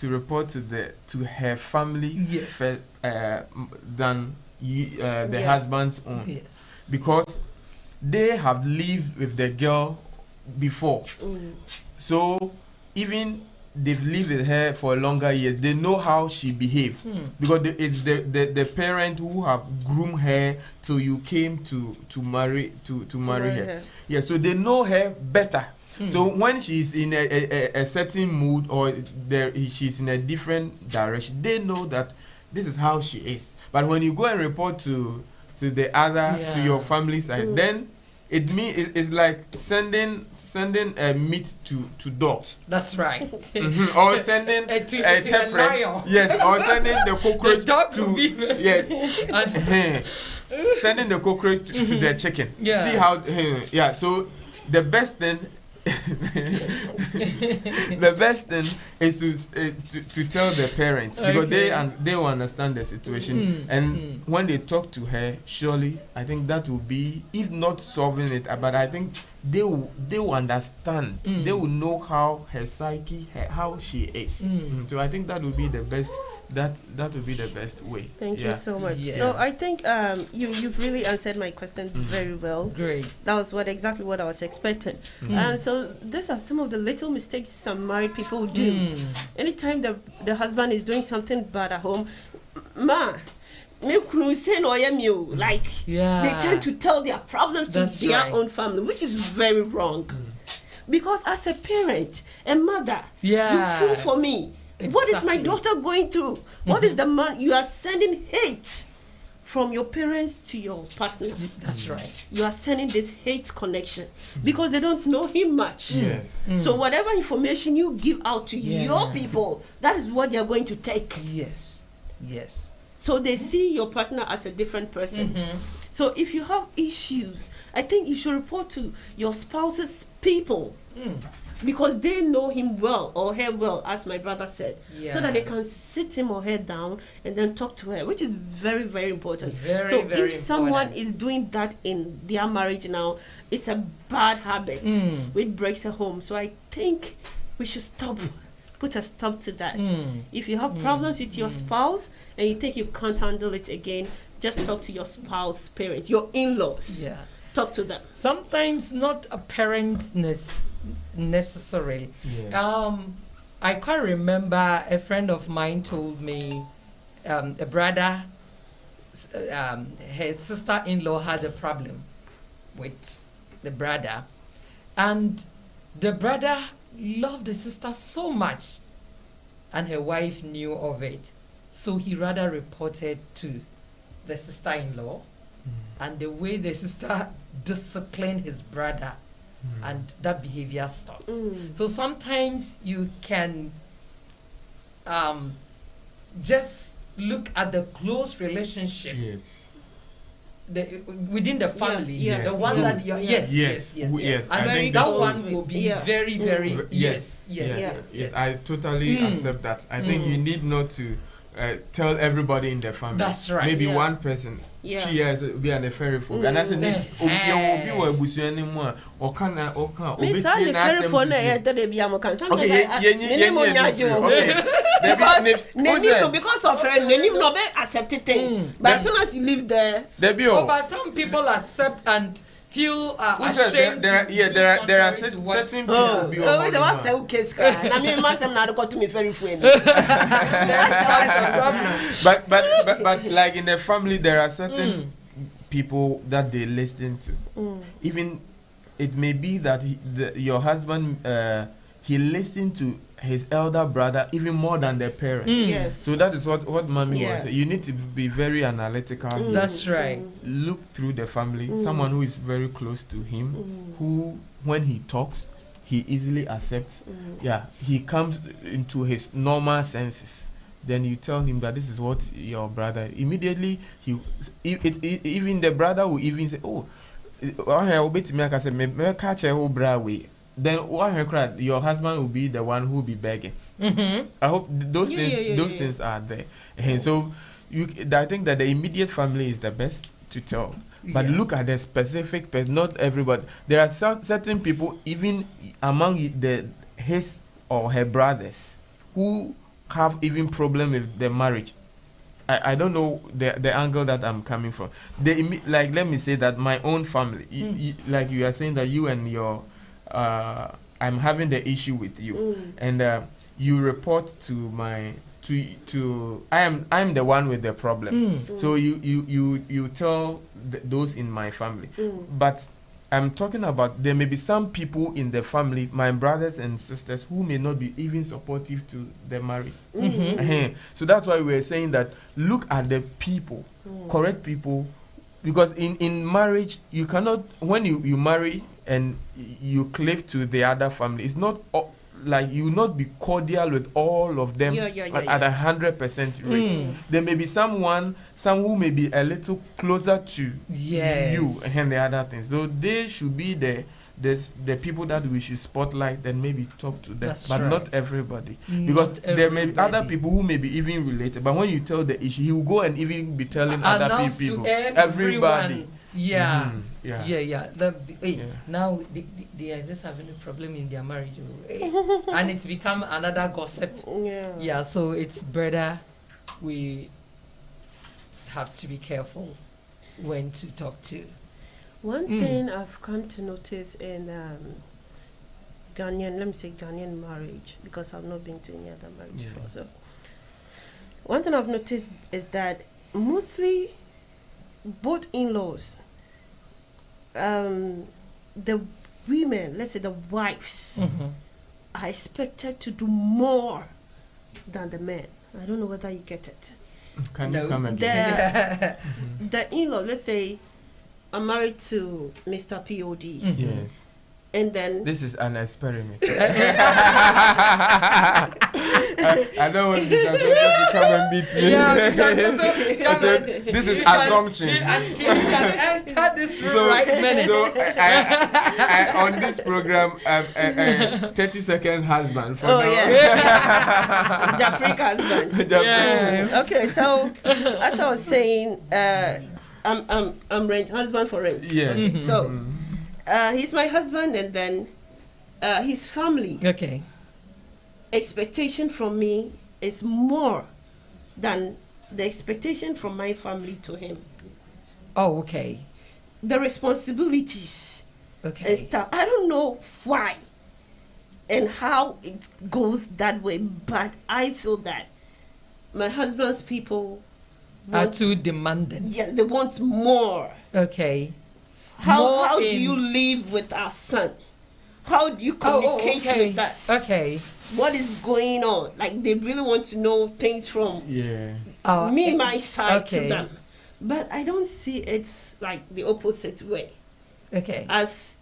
report to her family Yes. than the Yeah. husband's own. Yes. because they have lived with the girl before. So even they've lived with her for longer years, they know how she behaves because it's the parent who have groomed her till you came to marry her. Yeah, so they know her better. So when she's in a certain mood or she's in a different direction, they know that this is how she is. But when you go and report to the other, to your family side, then it means it's like sending meat to dogs. That's right. Or sending a lion. Yes, or sending the cockroach The dog to will be sending the cockroach to the chicken. Yeah. See how so the best thing the best thing is to tell the parents because they will understand the situation and when they talk to her, surely I think that will be, if not solving it, but I think they will understand. They will know how her psyche, how she is. So I think that will be the best. That would be the best way. Thank you so much. Yeah. So I think you've really answered my question very well. Great. That was exactly what I was expecting. And so these are some of the little mistakes some married people do. Anytime the husband is doing something bad at home, they tend to tell their problems to their own family, which is very wrong. Because as a parent, a mother, you feel for me. Exactly. What is my daughter going through? What is the man? You are sending hate from your parents to your partner. That's right. You are sending this hate connection because they don't know him much. Yes. So whatever information you give out to your people, that is what they are going to take. Yes. Yes. So they see your partner as a different person. So if you have issues, I think you should report to your spouse's people. Because they know him well or her well, as my brother said, so that they can sit him or her down and then talk to her, which is very, very important. So if someone is doing that in their marriage now, it's a bad habit which breaks a home. So I think we should put a stop to that. If you have problems with your spouse and you think you can't handle it again, just talk to your spouse's parents, your in-laws. Yeah. Talk to them. Sometimes not a parent necessarily. I quite remember a friend of mine told me a brother, his sister-in-law had a problem with the brother, and the brother loved the sister so much, and her wife knew of it, so he rather reported to the sister-in-law, and the way the sister disciplined his brother, and that behavior stopped. So sometimes you can just look at the close relationship within the family, the one that you're and I think that one will be very, very yes. I totally accept that. I think you need not to tell everybody in the family. That's right. Maybe one person. She has be an affair for. And I think because of her, no accepted things. But as soon as you live there, but some people accept and feel ashamed. There are certain people. But like in the family, there are certain people that they listen to. Even it may be that your husband he listened to his elder brother even more than the parent. Yes. So that is what mommy was saying. You need to be very analytical. That's right. Look through the family. Someone who is very close to him, who when he talks, he easily accepts. He comes into his normal senses. Then you tell him that this is what your brother. Immediately, even the brother will even say, "Oh, I will be to me. I say, me catch a whole bra way." Then your husband will be the one who will be begging. I hope those things are there. And so I think that the immediate family is the best to tell. But look at the specific person. Not everybody. There are certain people, even among his or her brothers, who have even problem with their marriage. I don't know the angle that I'm coming from. Like, let me say that my own family, like you are saying that you and your, I'm having the issue with you, and you report to my. I'm the one with the problem. So you tell those in my family, but I'm talking about there may be some people in the family, my brothers and sisters, who may not be even supportive to the marriage. So that's why we're saying that look at the people, correct people, because in marriage you cannot, when you marry and you cleave to the other family, it's not like you will not be cordial with all of them at 100% rate. There may be some who may be a little closer to you and the other things. So they should be the people that we should spotlight and maybe talk to them. That's but right. not everybody. Because there may be other people who may be even related. But when you tell the issue, he will go and even be telling other Announce people. to Everybody. Yeah. Yeah. Now they are just having a problem in their marriage, and it's become another gossip. Yeah, so it's better we have to be careful when to talk to. One thing I've come to notice in Ghanaian marriage, because I've not been to any other marriage before. So one thing I've noticed is that mostly both in-laws, the women, let's say the wives, are expected to do more than the men. I don't know whether you get it. Can you come again? The in-law, let's say I'm married to Mr. POD. Yes. And then This is an experiment. I don't want Mr. Soto to come and beat me. This is assumption. You can enter this room right minute. So I on this program, 30-second husband for now. Jafrika husband. Yes. Okay, so as I was saying, I'm rent husband for rent. Yes. So he's my husband, and then his family Okay. expectation from me is more than the expectation from my family to him. Oh, okay. The responsibilities and Okay. stuff. I don't know why and how it goes that way, but I feel that my husband's people Are want, too demanding. yeah, they want more. Okay. How More do in- you live with our son? How do you communicate okay. with us? Okay. What is going on? Like, they really want to know things from Yeah. me, my side okay. to them. But I don't see it like the opposite way. Okay. As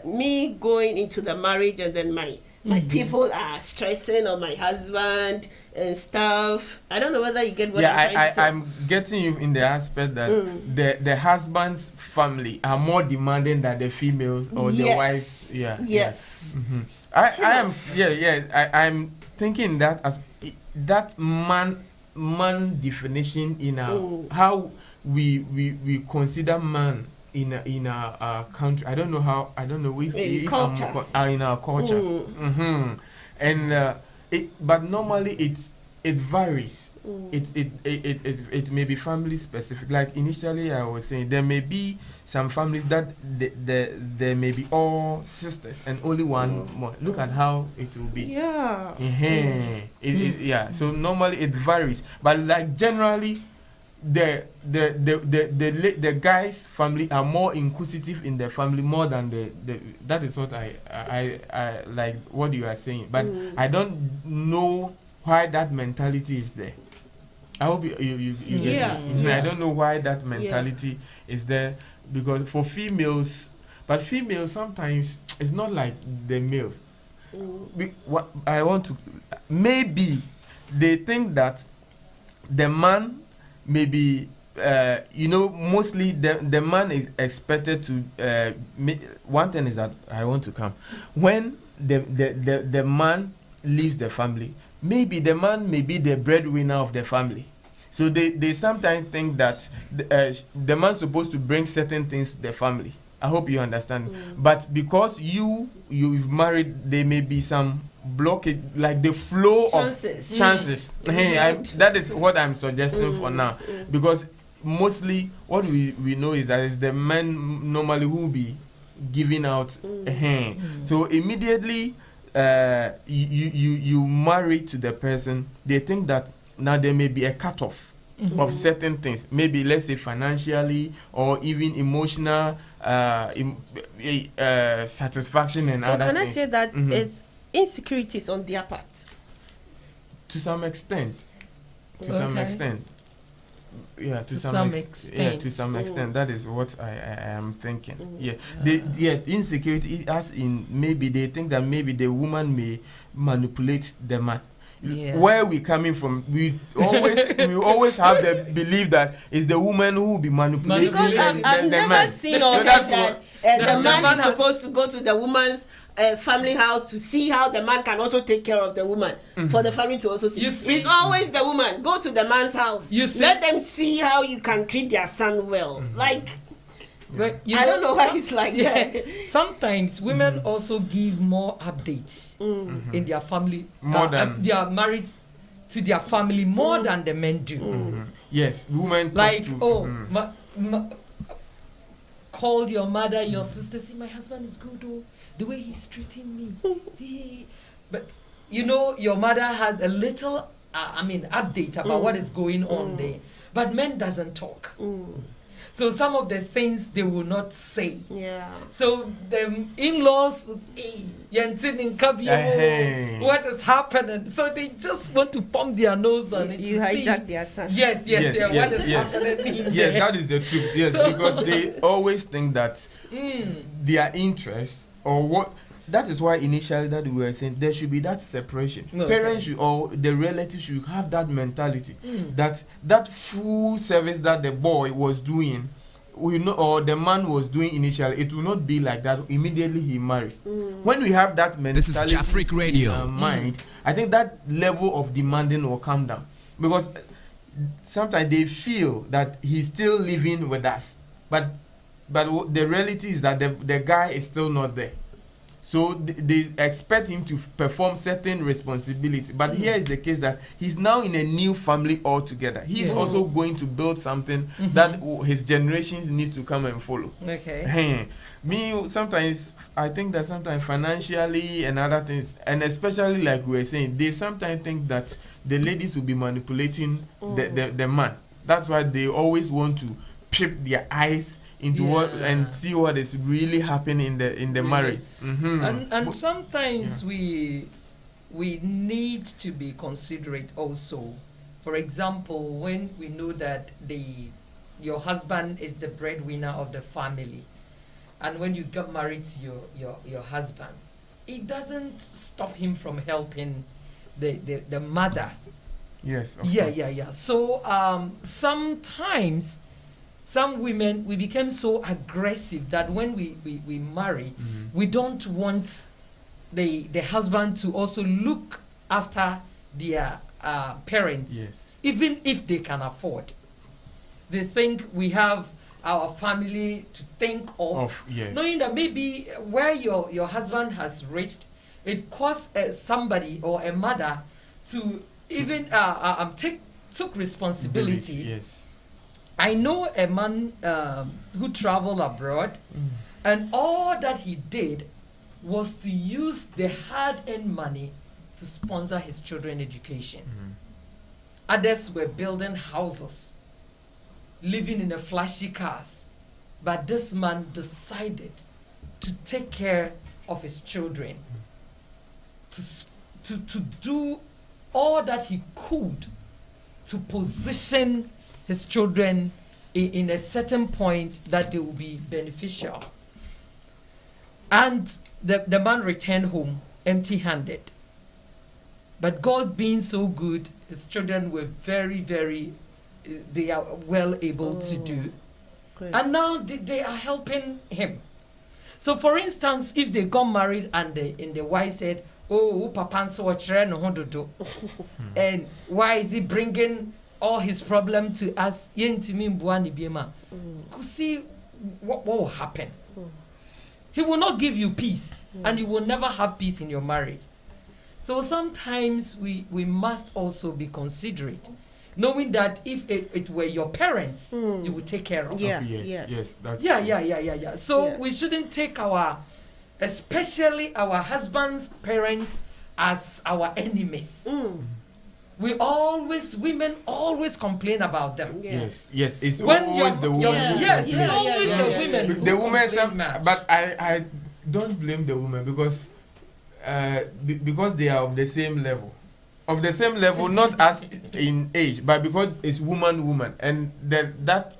me going into the marriage, and then my people are stressing on my husband and stuff. I don't know whether you get what I'm trying to say. I'm getting you in the aspect that the husband's family are more demanding than the females or the Yes. wives. Yeah. Yes. I'm thinking that as that man definition in our how we consider man in our country. I don't know if Culture. in our culture. And but normally it varies. It may be family specific. Like initially I was saying, there may be some families that there may be all sisters and only one more. Look at how it will be. Yeah. Yeah. So normally it varies, but like generally, the guy's family are more inquisitive in their family more than the that is what I like what you are saying, but I don't know why that mentality is there. I hope you get me. I don't know why that mentality is there, because for females, but females sometimes it's not like the males. What I want to, maybe they think that the man maybe mostly the man is expected to one thing is that I want to come when the man leaves the family, maybe the man may be the breadwinner of the family, so they sometimes think that the man's supposed to bring certain things to the family. I hope you understand. But because you've married, there may be some block it, like the flow Chances. of chances. That is what I'm suggesting for now, because mostly what we know is that it's the men normally who be giving out. So immediately you marry to the person, they think that now there may be a cutoff of certain things, maybe let's say financially or even emotional satisfaction and So other can I things. say that it's insecurities on their part? To some extent. To Okay. some extent. Yeah, To some Yeah, extent. to some extent. That is what I am thinking. Yeah. The insecurity, as in maybe they think that maybe the woman may manipulate the man. Yeah. Where we coming from, we always have the belief that it's the woman who will be manipulating Because I've the never man. seen all So that. that's The The man man is has- supposed to go to the woman's family house to see how the man can also take care of the woman, for the family to also see. You see- It's always the woman. Go to the man's house. You see- Let them see how you can treat their son well. Like, But you I don't know why some- it's like that. Sometimes women also give more updates in their family. More than- they are married to their family more than the men do. Yes, women talk Like, to, call your mother, your sister, say, my husband is good, oh, the way he's treating me. But, you know, your mother had a little, update about what is going on there. But men doesn't talk. So some of the things they will not say. yeah. So the in-laws, hey, Yentin in Kabio, Hey. what is happening? So they just want to pump their nose on it. You to see- hijack their son. Yes, what is happening in yes, there. that is the truth. Yes, So- because they always think that their interest or what. That is why initially that we were saying there should be that separation. Okay. Parents should, or the relatives should have that mentality that full service that the boy was doing, or the man was doing initially, it will not be like that immediately he marries. When we have that mentality This is Jafric Radio. in our mind, I think that level of demanding will come down, because sometimes they feel that he's still living with us, but the reality is that the guy is still not there. So they expect him to perform certain responsibility. But here is the case that he's now in a new family altogether. He's also going to build something that his generations need to come and follow. Okay. Me, sometimes, I think that sometimes financially and other things, and especially like we were saying, they sometimes think that the ladies will be manipulating the man. That's why they always want to peep their eyes into what and see what is really happening in the marriage. And sometimes we need to be considerate also. For example, when we know that your husband is the breadwinner of the family, and when you get married to your husband, it doesn't stop him from helping the mother. Yes. Yeah. So sometimes some women, we became so aggressive that when we marry, we don't want the husband to also look after their parents, Yes. even if they can afford. They think we have our family to think of, Yes. knowing that maybe where your husband has reached, it costs somebody or a mother to even took responsibility. Yes. I know a man who traveled abroad, and all that he did was to use the hard-earned money to sponsor his children's education. Others were building houses, living in the flashy cars, but this man decided to take care of his children, to do all that he could to position his children in a certain point that they will be beneficial. And the man returned home empty-handed. But God being so good, his children were very, very, they are well able to do. Great. And now they are helping him. So for instance, if they got married and the wife said, oh, Papa so and why is he bringing all his problem to us? You see what will happen. He will not give you peace, and you will never have peace in your marriage. So sometimes we must also be considerate, knowing that if it were your parents, you would take care of. Yeah. Yes. That's Yeah. So Yes. we shouldn't take especially our husband's parents as our enemies. Women always complain about them. Yes. It's When always the woman. yes, who it's always the women. The who woman, complain much. but I don't blame the woman because they are of the same level. Not as in age, but because it's woman, and that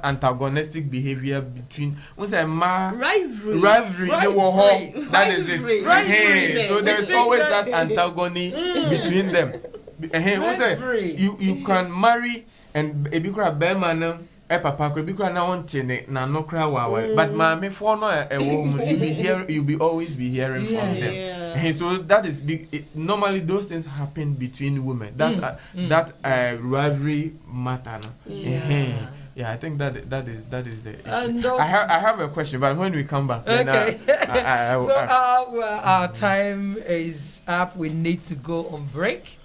antagonistic behavior between Rivalry. they were all, that is it. Rivalry. So there is always that antagony between them. Rivalry. You can marry and a big man papa could be na on na no cry but mommy for no a woman you'll be always be hearing from them. And so that is big. Normally those things happen between women. That rivalry matter. Yeah, I think that is the issue. I have a question, but when we come back, okay. I will So ask. our time is up. We need to go on break,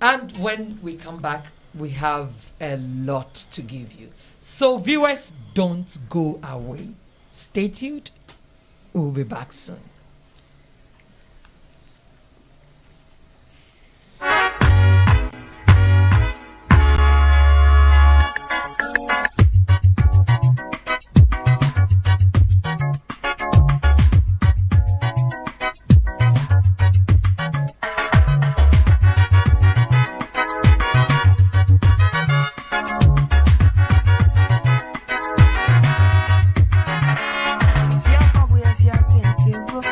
and when we come back, we have a lot to give you. So viewers, don't go away. Stay tuned. We'll be back soon. Siapa buaya siapa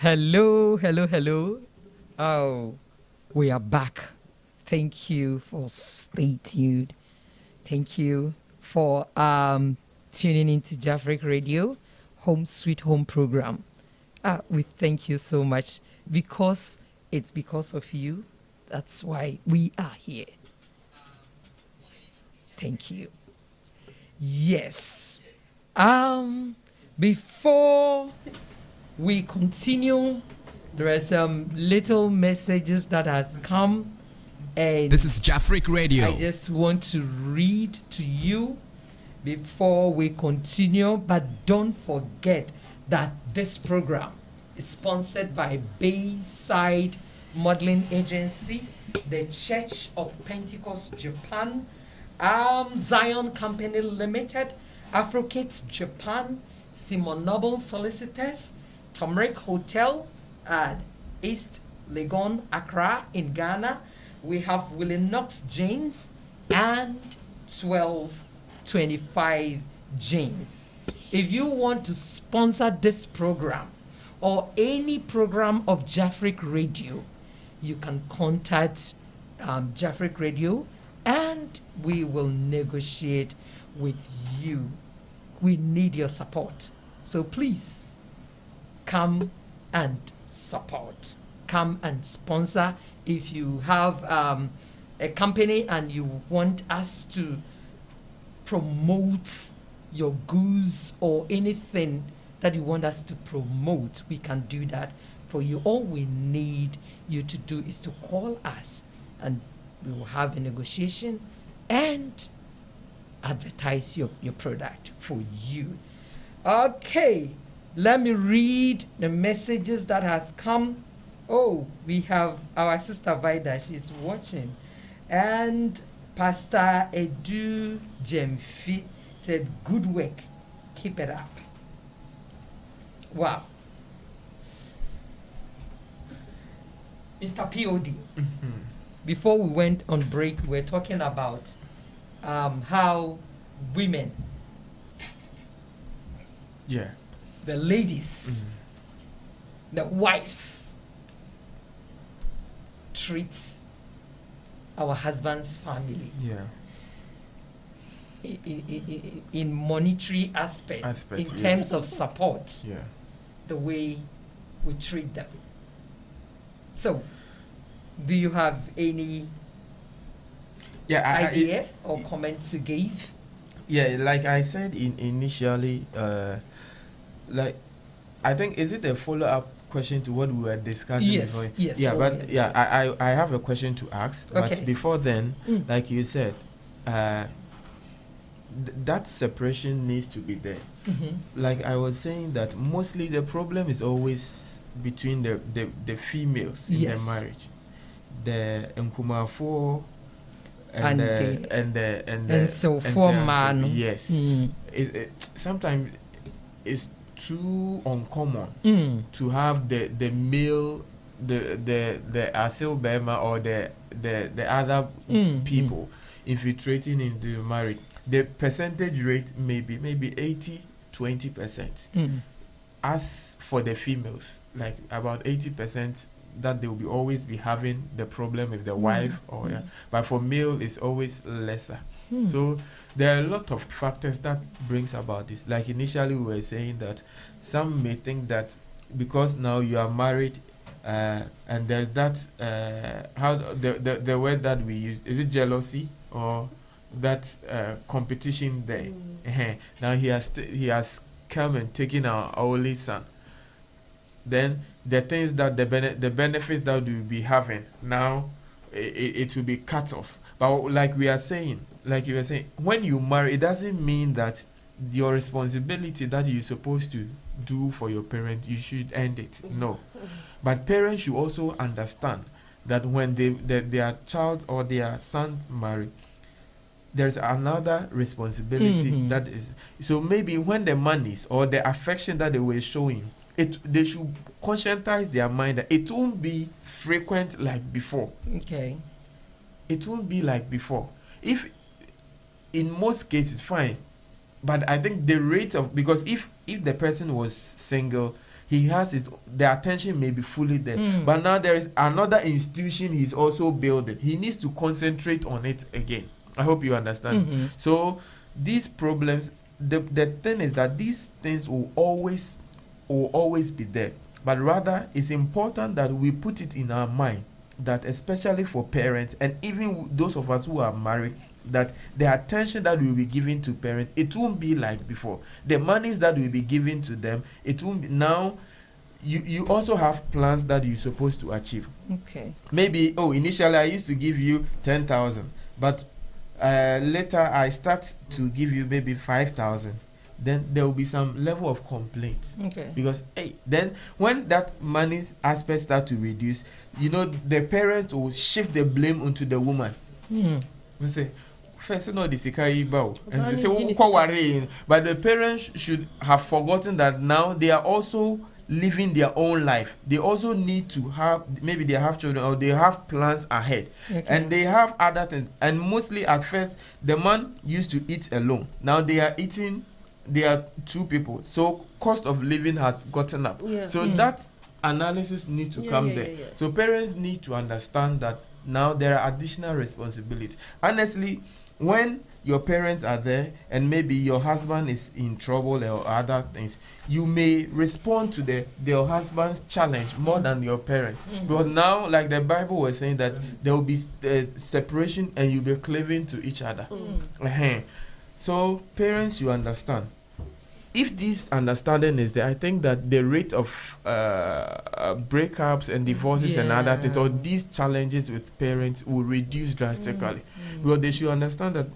Hello, hello, hello. Oh, we are back. Thank you for stay tuned. Thank you for tuning into Jafric Radio, Home Sweet Home program. We thank you so much because it's because of you. That's why we are here. Thank you. Yes. Before we continue, there are some little messages that has come, and This is Jafric Radio. I just want to read to you before we continue. But don't forget that this program is sponsored by Bayside Modeling Agency, the Church of Pentecost Japan, Zion Company Limited, Afrokids Japan, Simon Noble Solicitors, Turmeric Hotel at East Legon, Accra in Ghana. We have Willie Knox Jeans and 1225 Jeans. If you want to sponsor this program or any program of Jafric Radio, you can contact Jafric Radio and we will negotiate with you. We need your support. So please come and support. Come and sponsor. If you have a company and you want us to promote your goods or anything that you want us to promote, we can do that for you. All we need you to do is to call us and we will have a negotiation and advertise your product for you. Okay, let me read the messages that has come. Oh, we have our sister Vida, she's watching. And Pastor Edu Jemfi said, good work, keep it up. Wow. Mr. POD, before we went on break, we were talking about how women, Yeah. the ladies, the wives, treat our husband's family Yeah. in monetary aspect, in Yeah. terms of support, Yeah. the way we treat them. So, do you have any Yeah. idea or comment to give? Yeah, like I said initially, like I think, is it a follow-up question to what we were discussing Yes, before? yes, Yeah, what but we yeah, I have a question to ask. Okay. But before then, Mm. like you said, that separation needs to be there. Like I was saying, that mostly the problem is always between the females in Yes. the marriage, the Nkumafo And and so for man, yes. mm, Sometimes it's too uncommon mm, to have the male, the Asil Bema or the other people infiltrating into the marriage. The percentage rate may be maybe 80-20%. mm, As for the females, like about 80% that they will be always be having the problem with the wife, or yeah. But for male, it's always lesser. mm. So there are a lot of factors that brings about this. Like initially we were saying that some may think that because now you are married, and there's that how the word that we use, is it jealousy or that competition there? Now he has come and taken our only son. Then the things that the benefits that we'll be having now, it will be cut off. But like you were saying, when you marry, it doesn't mean that your responsibility that you're supposed to do for your parents, you should end it. No. But parents should also understand that when their child or their son marry, there's another responsibility that is. So maybe when the monies or the affection that they were showing, they should conscientize their mind that it won't be frequent like before. Okay. It won't be like before. If in most cases, fine. But I think the rate of, because if the person was single, he has the attention may be fully there, but now there is another institution he's also building. He needs to concentrate on it again. I hope you understand. So these problems, the thing is that these things will always be there, but rather it's important that we put it in our mind that, especially for parents and even those of us who are married, that the attention that we will be giving to parents, it won't be like before. The monies that will be given to them, it won't be now. You also have plans that you're supposed to achieve. Okay. Maybe initially I used to give you 10,000, but later I start to give you maybe 5,000. Then there will be some level of complaint. Okay. Because then when that money aspect start to reduce, the parent will shift the blame onto the woman. We say, first no this and they say, but the parents should have forgotten that now they are also living their own life. They also need to have, maybe they have children or they have plans ahead. Okay. And they have other things. And mostly at first, the man used to eat alone. Now they are two people. So cost of living has gotten up. Yeah. So that analysis needs to come there. Yeah. So parents need to understand that now there are additional responsibilities. Honestly, when your parents are there and maybe your husband is in trouble or other things, you may respond to your husband's challenge more than your parents. Because now, like the Bible was saying, that there will be separation and you'll be cleaving to each other. So parents, you understand. If this understanding is there, I think that the rate of breakups and divorces and other things, or these challenges with parents, will reduce drastically. Because they should understand that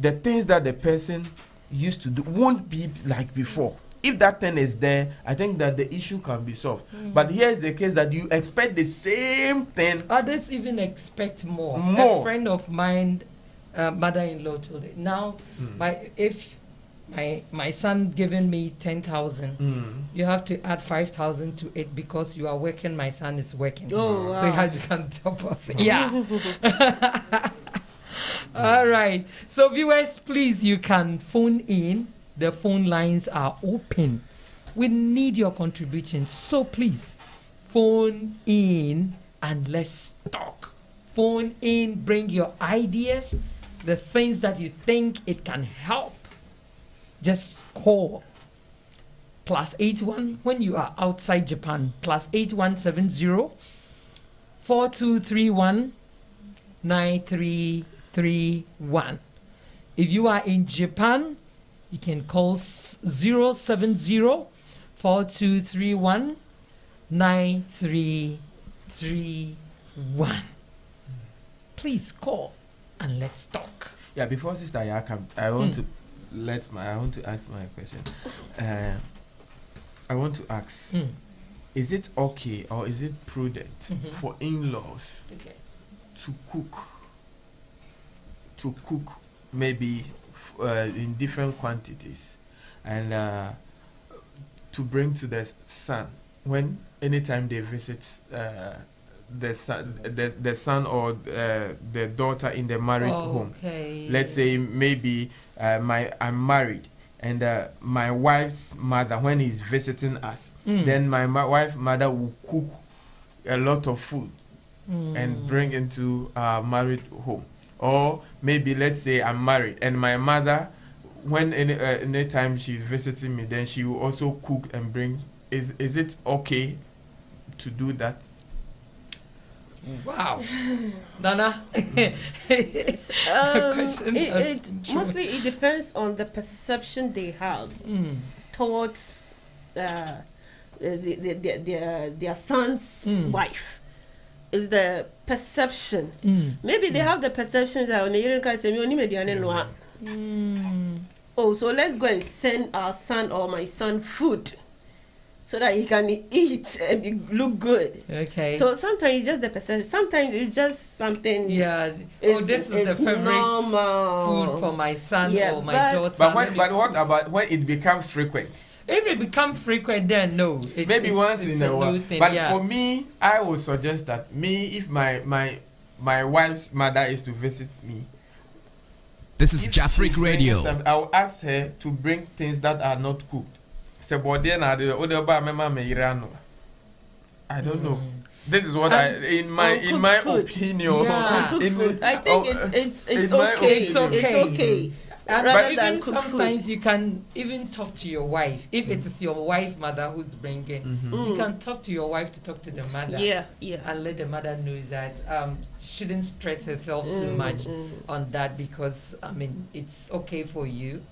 the things that the person used to do won't be like before. If that thing is there, I think that the issue can be solved. But here's the case that you expect the same thing. Others even expect more. A friend of mine, mother-in-law, told it. Now, if my son given me 10,000, you have to add 5,000 to it because you are working. My son is working, Oh, wow. so you have to come top of it. Yeah. All right. So viewers, please, you can phone in. The phone lines are open. We need your contribution. So please, phone in and let's talk. Phone in, bring your ideas, the things that you think it can help. Just call +81 when you are outside Japan. +8170 4231 9331. If you are in Japan, you can call 070 4231 9331. Please call and let's talk. Yeah, before Sister Yaka, I want to ask my question. I want to ask, is it okay or is it prudent for in-laws to cook maybe in different quantities and to bring to the son anytime they visit the son or the daughter in the married home? Let's say maybe I'm married and my wife's mother, when he's visiting us, then my wife's mother will cook a lot of food and bring into our married home. Or maybe let's say I'm married and my mother, when any time she's visiting me, then she will also cook and bring. Is it okay to do that? Wow. Nana? Mostly it depends on the perception they have towards their son's wife. Is the perception. Maybe they have the perception that so let's go and send our son or my son food so that he can eat and look good. Okay. So sometimes it's just the perception. Sometimes it's just something. Yeah. This is the favorite food for my son or my daughter. But what about when it becomes frequent? If it becomes frequent, then no. Maybe once in a while. But for me, I would suggest that if my wife's mother is to visit me, this is Jafric Radio. I will ask her to bring things that are not cooked. Se body na de o ba mema me irano. I don't know. This is what in my opinion. Yeah. Cooked in food. I think it's my okay. opinion. It's okay. And Rather even than cook sometimes food. you can even talk to your wife. If it is your wife mother who's bringing, you can talk to your wife to talk to the mother. Yeah. And let the mother know that shouldn't stress herself too much on that, because I mean it's okay for you,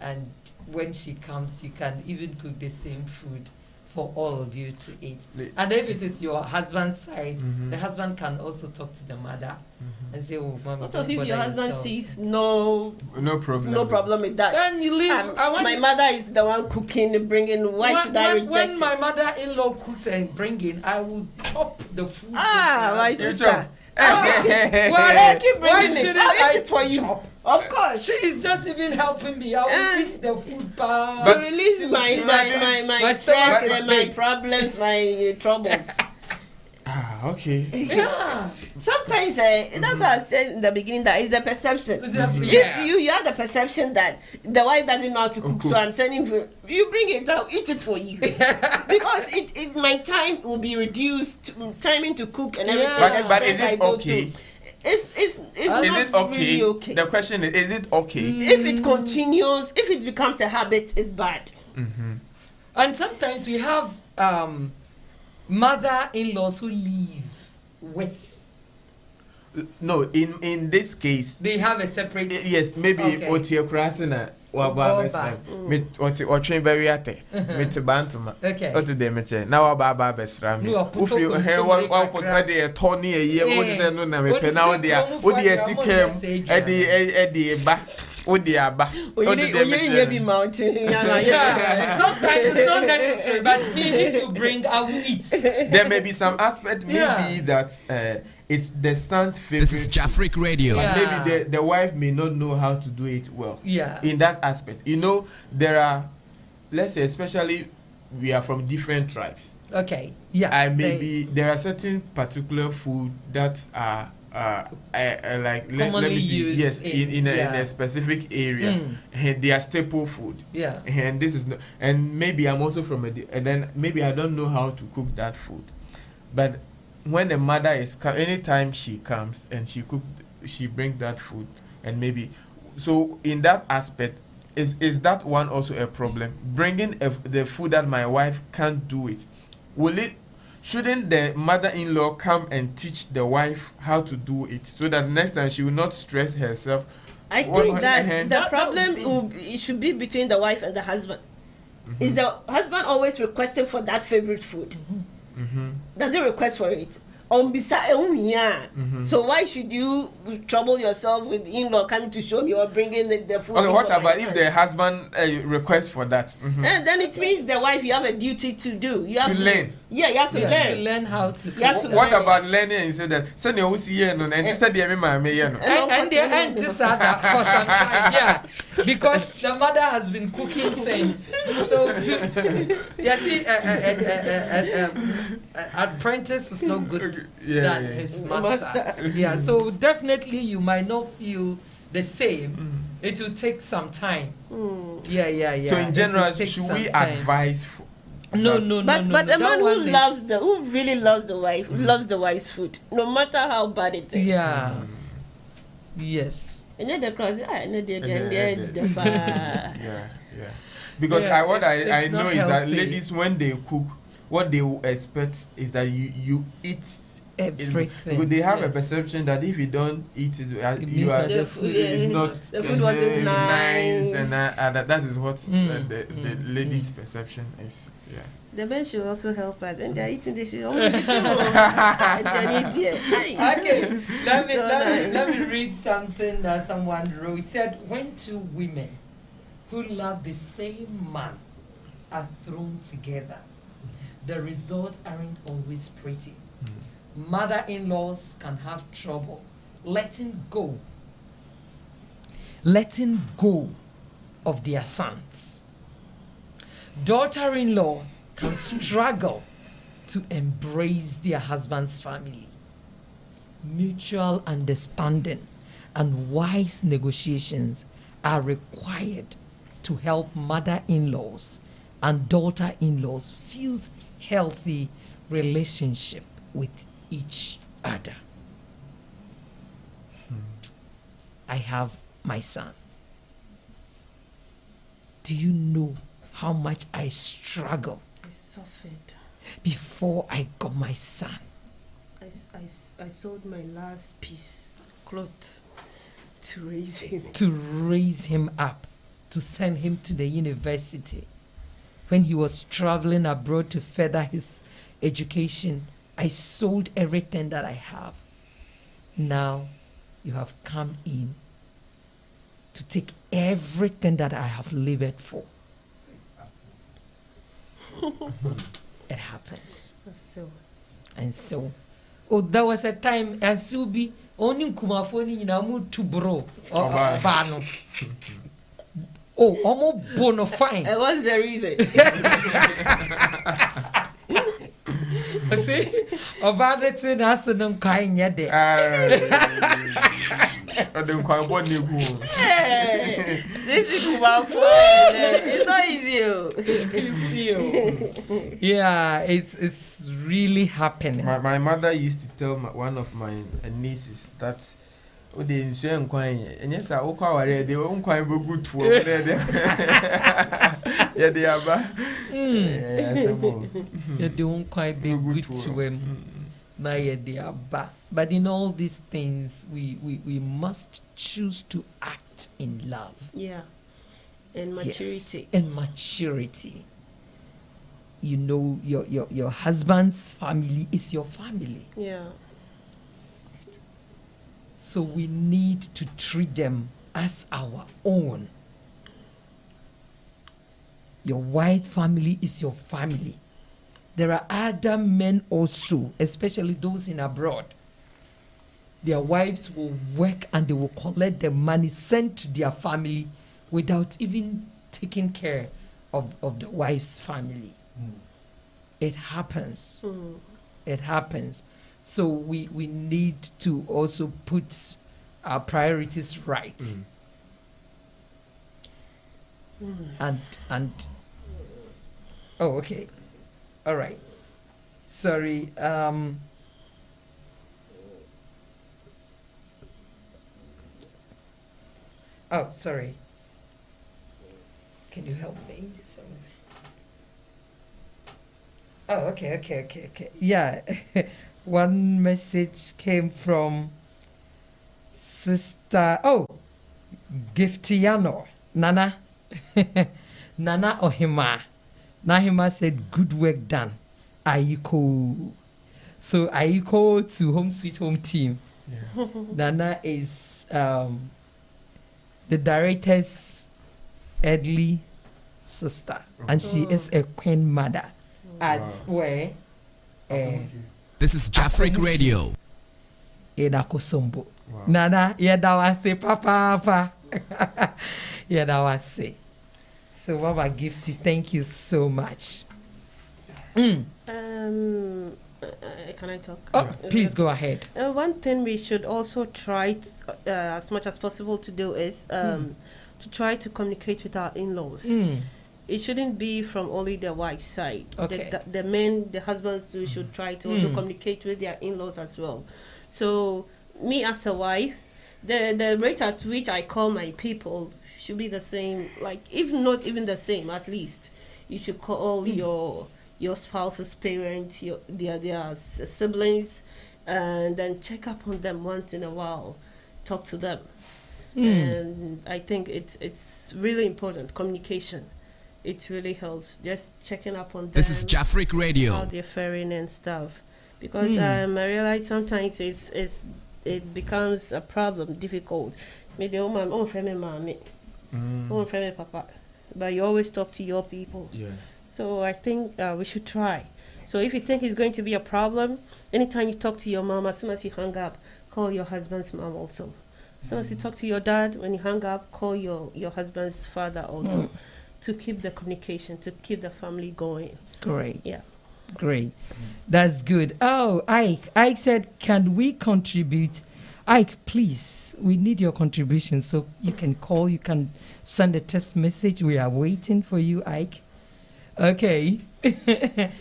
and when she comes you can even cook the same food for all of you to eat. And if it is your husband's side, the husband can also talk to the mother and say, "Oh, mama, What don't if bother your husband yourself." sees no problem with that? Then you leave. My mother is the one cooking, bringing. Why should I reject when it? my mother-in-law cooks and bring in, I will chop the food. My You sister. chop. Why Keep bringing it. shouldn't I'll I eat it for you. chop? Of course. She is just even helping me. I will eat the food bar. To release my My stress stomach and my is big. problems, my troubles. Okay. Yeah. Sometimes that's what I said in the beginning, that is the perception. Yeah. You have the perception that the wife doesn't know how to cook, so I'm sending for you. Bring it out, eat it for you, because it my time will be reduced, timing to cook and everything. Yeah. But is it okay? It's not Is it okay? really okay. The question is it okay? If it continues, if it becomes a habit, it's bad. And sometimes we have mother-in-laws who live with. No, in this case, They have a separate. yes, maybe Okay. Otie Krasina Waba Oba. me or train very at me to Bantuma. Okay. Oto de meche. Now Baba Besram. No, put If you up hear control what kakra. the Tony a year, what is Yeah. no na me What pe is now it, dia. Omu What the Fadi, Omu sikem message, Eddie ba. Odi aba. You be mountain. Yeah. Sometimes it's not necessary, but me, if you bring, I will eat. There may be some aspect maybe Yeah. that it's the son's favorite. This is Jafric Radio. Yeah. Maybe the wife may not know how to do it well. Yeah. In that aspect, you know, there are, let's say, especially we are from different tribes. Okay. Yeah. And maybe there are certain particular food that are like let Commonly me see, used yes, in yeah. a specific area, Mm. and they are staple food. Yeah. And this is no, and maybe I'm also from and then maybe I don't know how to cook that food, but when the mother is anytime she comes and she brings that food, and maybe so in that aspect, is that one also a problem? Bringing the food that my wife can't do it, shouldn't the mother-in-law come and teach the wife how to do it, so that next time she will not stress herself? I think that the problem it should be between the wife and the husband. Is the husband always requesting for that favorite food? Does he request for it? So why should you trouble yourself with in-law coming to show me or bringing the food? Okay, what for about my if son? the husband requests for that? And then it means the wife, you have a duty to do. You have To learn. Yeah, you have to To learn. learn how to. You have to What learn. about learning and say that send you see here no and said the me here no. And they end this for some time, yeah, because the mother has been cooking since. So, you see, apprentice is not good than his master. Yeah, so definitely you might not feel the same. It will take some time. Yeah. So in It will general, take should some we time. advise? No. But a man That who one is- who really loves the wife, who loves the wife's food, no matter how bad it is. Yeah. Yes. And then the cross, Yeah. Because Yeah, what it's I know not is that healthy. ladies, when they cook, what they will expect is that you eat Everything. because they have a yes. perception that if you don't eat it, It you means are that the food it's is not the food wasn't nice. and that is what the ladies' mm. perception is. Yeah. The men should also help us, and they're eating the shit. Okay, Okay, let me read something that someone wrote. It said, when two women who love the same man are thrown together, the results aren't always pretty. Mother-in-laws can have trouble letting go of their sons. Daughter-in-law can struggle to embrace their husband's family. Mutual understanding and wise negotiations are required to help mother-in-laws and daughter-in-laws feel healthy relationship with each other. I have my son. Do you know how much I struggled I suffered. before I got my son? I sold my last piece cloth to raise him. To raise him up, to send him to the university. When he was traveling abroad to further his education, I sold everything that I have. Now you have come in to take everything that I have labored for. It happens. So And so, there was a time, as you be only Kumafoni in a mood to bro or Bano. Oh, almost bono fine. what's the reason? See, about it, that's an kind yet. I don't quite want you. Hey, this is Kumafo. It's not easy. Yeah, it's really happening. My mother used to tell one of my nieces that oh, they didn't quite, and yes, I already they won't quite be good for yeah, they are bad. They don't quite be good to him. Now, yeah, they are bad. But in all these things, we must choose to act in love. Yeah, and maturity. Yes, and maturity. You know, your husband's family is your family. Yeah. So we need to treat them as our own. Your white family is your family. There are other men also, especially those in abroad. Their wives will work and they will collect the money sent to their family without even taking care of the wife's family. It happens. It happens. So we need to also put our priorities right. And oh, okay. All right. Sorry. Oh, sorry. Can you help me? Sorry. Oh, okay. Yeah. One message came from Sister Giftiano Nana Nana Ohima. Nahima said, "Good work done, Aiko." So Aiko to Home Sweet Home team. Yeah. Nana is the director's elderly sister, and she is a queen mother at where. This is Jafric Radio. Edakosombo. Nana, yedawase papa. Yedawase. So, Baba Gifty, thank you so much. Can I talk? Oh, please go ahead. One thing we should also try as much as possible to do is to try to communicate with our in-laws. It shouldn't be from only the wife's side. Okay. The men, the husbands too, should try to also communicate with their in-laws as well. So, me as a wife, the rate at which I call my people should be the same, like if not even the same, at least you should call your spouse's parents, their siblings, and then check up on them once in a while, talk to them. And I think it's really important, communication. It really helps, just checking up on them. This is Jafric Radio. How they're faring and stuff, because I realize sometimes it becomes a problem, difficult. Maybe mommy, papa, but you always talk to your people. Yeah. So I think we should try. So if you think it's going to be a problem, anytime you talk to your mom, as soon as you hang up, call your husband's mom also. As soon as you talk to your dad, when you hang up, call your husband's father also, to keep the communication, to keep the family going. Great. Yeah. Great. That's good. Oh, Ike said, can we contribute? Ike, please, we need your contribution. So you can call, you can send a text message. We are waiting for you, Ike. Okay.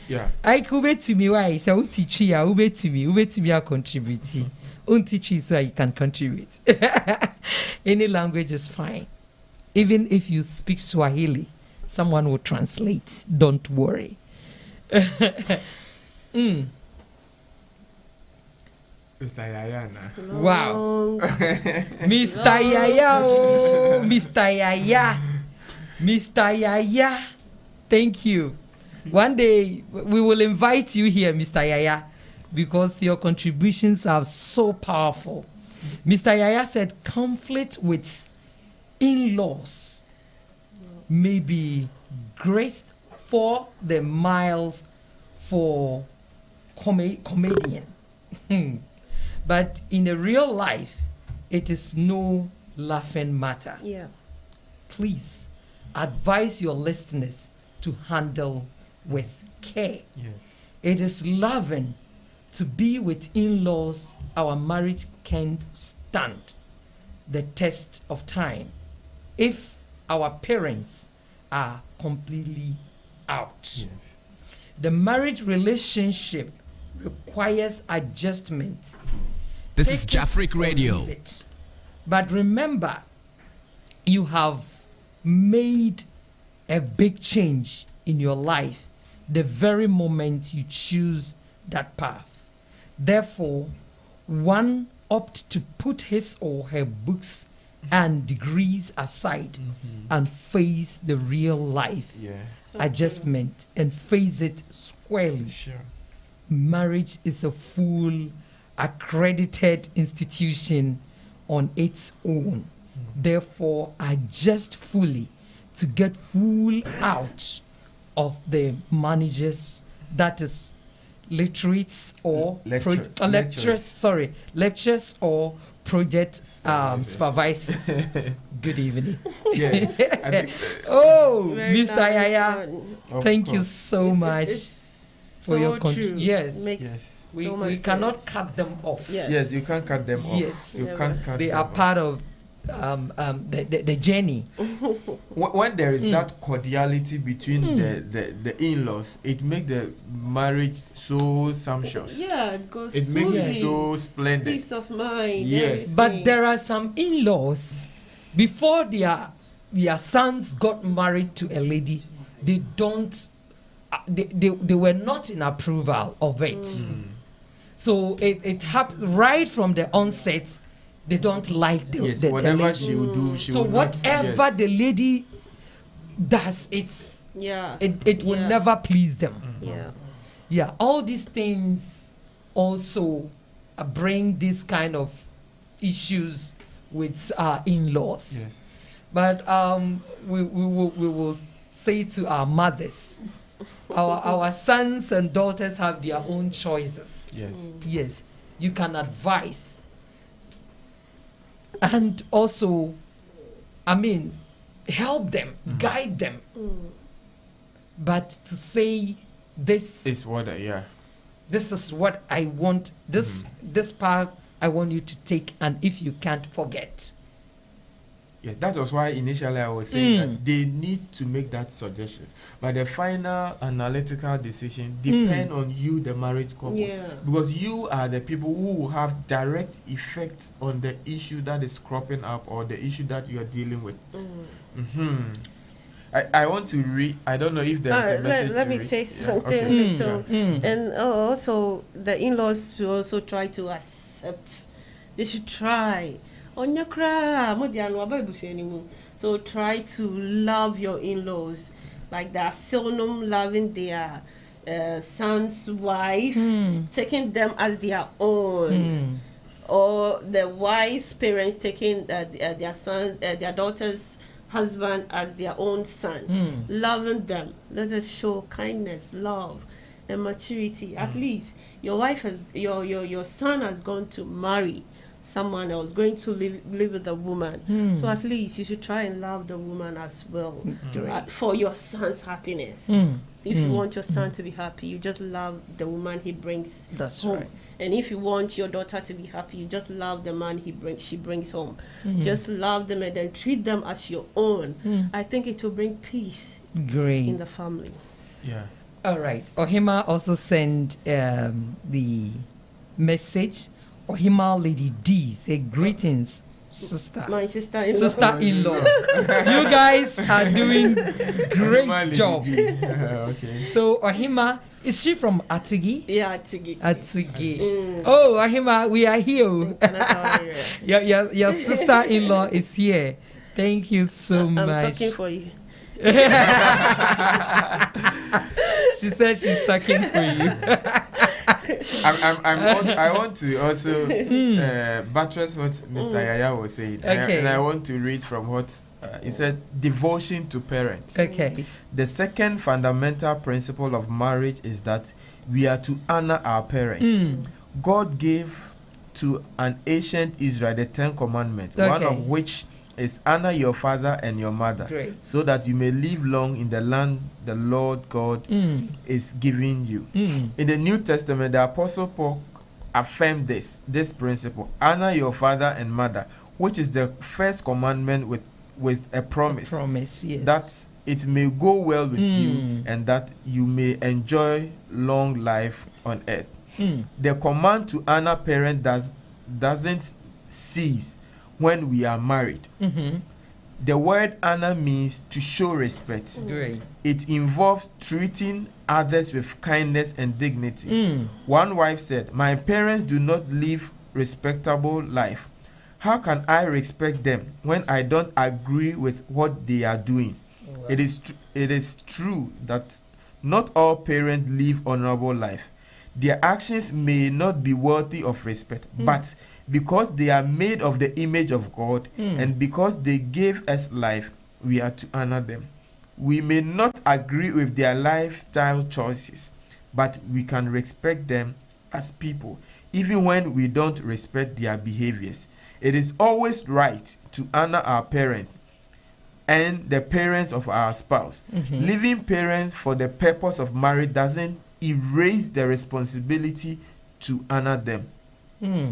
Yeah. I could bet to me why so teach you, ube to me, I contribute. Teach you so you can contribute. Any language is fine. Even if you speak Swahili, someone will translate. Don't worry. Mr. Yayana. Wow. Mr. Yaya, oh, Mr. Yaya. Mr. Yaya. Thank you. One day we will invite you here, Mr. Yaya, because your contributions are so powerful. Mr. Yaya said conflict with in-laws may be graced for the miles for comedian. But in the real life, it is no laughing matter. Yeah. Please advise your listeners to handle with care. Yes. It is loving to be with in-laws our marriage can't stand the test of time if our parents are completely out. Yes. The marriage relationship requires adjustment. This is Take it Jafric or Radio. leave it. But remember, you have made a big change in your life the very moment you choose that path. Therefore, one opt to put his or her books and degrees aside and face the real life Yeah. adjustment and face it squarely. Sure. Marriage is a full accredited institution on its own. Therefore, adjust fully to get full out of the managers, that is literates or lectures or project supervisors. Good evening. Yeah. I think Oh, Very Mr. nice Yaya, one. of thank you course. so much It's for your so true. yes. Makes Yes. We, so much we cannot sense. cut them off. Yes. Yes, you can't cut them off. Yes. You can't cut They them are off. part of the journey. When there is that cordiality between the in-laws, it makes the marriage so sumptuous. Yeah, it goes It makes smoothly. it so splendid. Peace of mind. Yes. everything. But there are some in-laws, before their sons got married to a lady, they don't, they were not in approval of it. So it happened right from the onset. They don't like the, Yes, the whatever lady. she will do, she So will not. whatever Yes. the lady does, Yeah. it will Yeah. never please them. Yeah. Yeah, all these things also bring this kind of issues with in-laws. Yes. But we will say to our mothers, our sons and daughters have their own choices. Yes. Yes, you can advise. And also, I mean, help them, guide them. But to say this It's what this is what I want, this path I want you to take, and if you can't, forget. Yes, that was why initially I was saying that they need to make that suggestion. But the final analytical decision depends on you, the marriage couple. Yeah. Because you are the people who will have direct effects on the issue that is cropping up or the issue that you are dealing with. I want to read, I don't know if there's a message let to me read. say Yeah, something okay. little. And also, the in-laws should also try to accept. They should try. So try to love your in-laws like that. Seldom loving their son's wife, taking them as their own, or the wife's parents taking their son, their daughter's husband as their own son, loving them. Let us show kindness, love, and maturity. At least your wife has your son has gone to marry someone else, going to live with a woman. So at least you should try and love the woman as well, for your son's happiness. If you want your son to be happy, you just love the woman he brings That's home. right. And if you want your daughter to be happy, you just love the man she brings home. Just love them and then treat them as your own. I think it will bring peace Great. in the family. Yeah. All right. Ohima also sent the message. Ohima Lady D say greetings, sister. My sister-in-law. Sister-in-law. You guys are doing great job. Okay. So Ohima, is she from Atigi? Yeah, Tigi. Atigi. Oh, Ohima, we are here. Your sister-in-law is here. Thank you so I'm much. talking for you. She said she's talking for you. I want to also buttress what Mr. Yaya was saying. Okay. And I want to read from what he said, devotion to parents. Okay. The second fundamental principle of marriage is that we are to honor our parents. God gave to an ancient Israel the 10 commandments, one Okay. of which is honor your father and your mother, Great. so that you may live long in the land the Lord God is giving you. In the New Testament, the Apostle Paul affirmed this principle: honor your father and mother, which is the first commandment with a promise, Promise, yes. that it may go well with you and that you may enjoy long life on earth. The command to honor parents doesn't cease when we are married. The word honor means to show respect. Great. It involves treating others with kindness and dignity. One wife said, "My parents do not live respectable life. How can I respect them when I don't agree with what they are doing?" Wow. It is true that not all parents live honorable life. Their actions may not be worthy of respect, but because they are made of the image of God and because they gave us life, we are to honor them. We may not agree with their lifestyle choices, but we can respect them as people, even when we don't respect their behaviors. It is always right to honor our parents and the parents of our spouse. Leaving parents for the purpose of marriage doesn't erase the responsibility to honor them.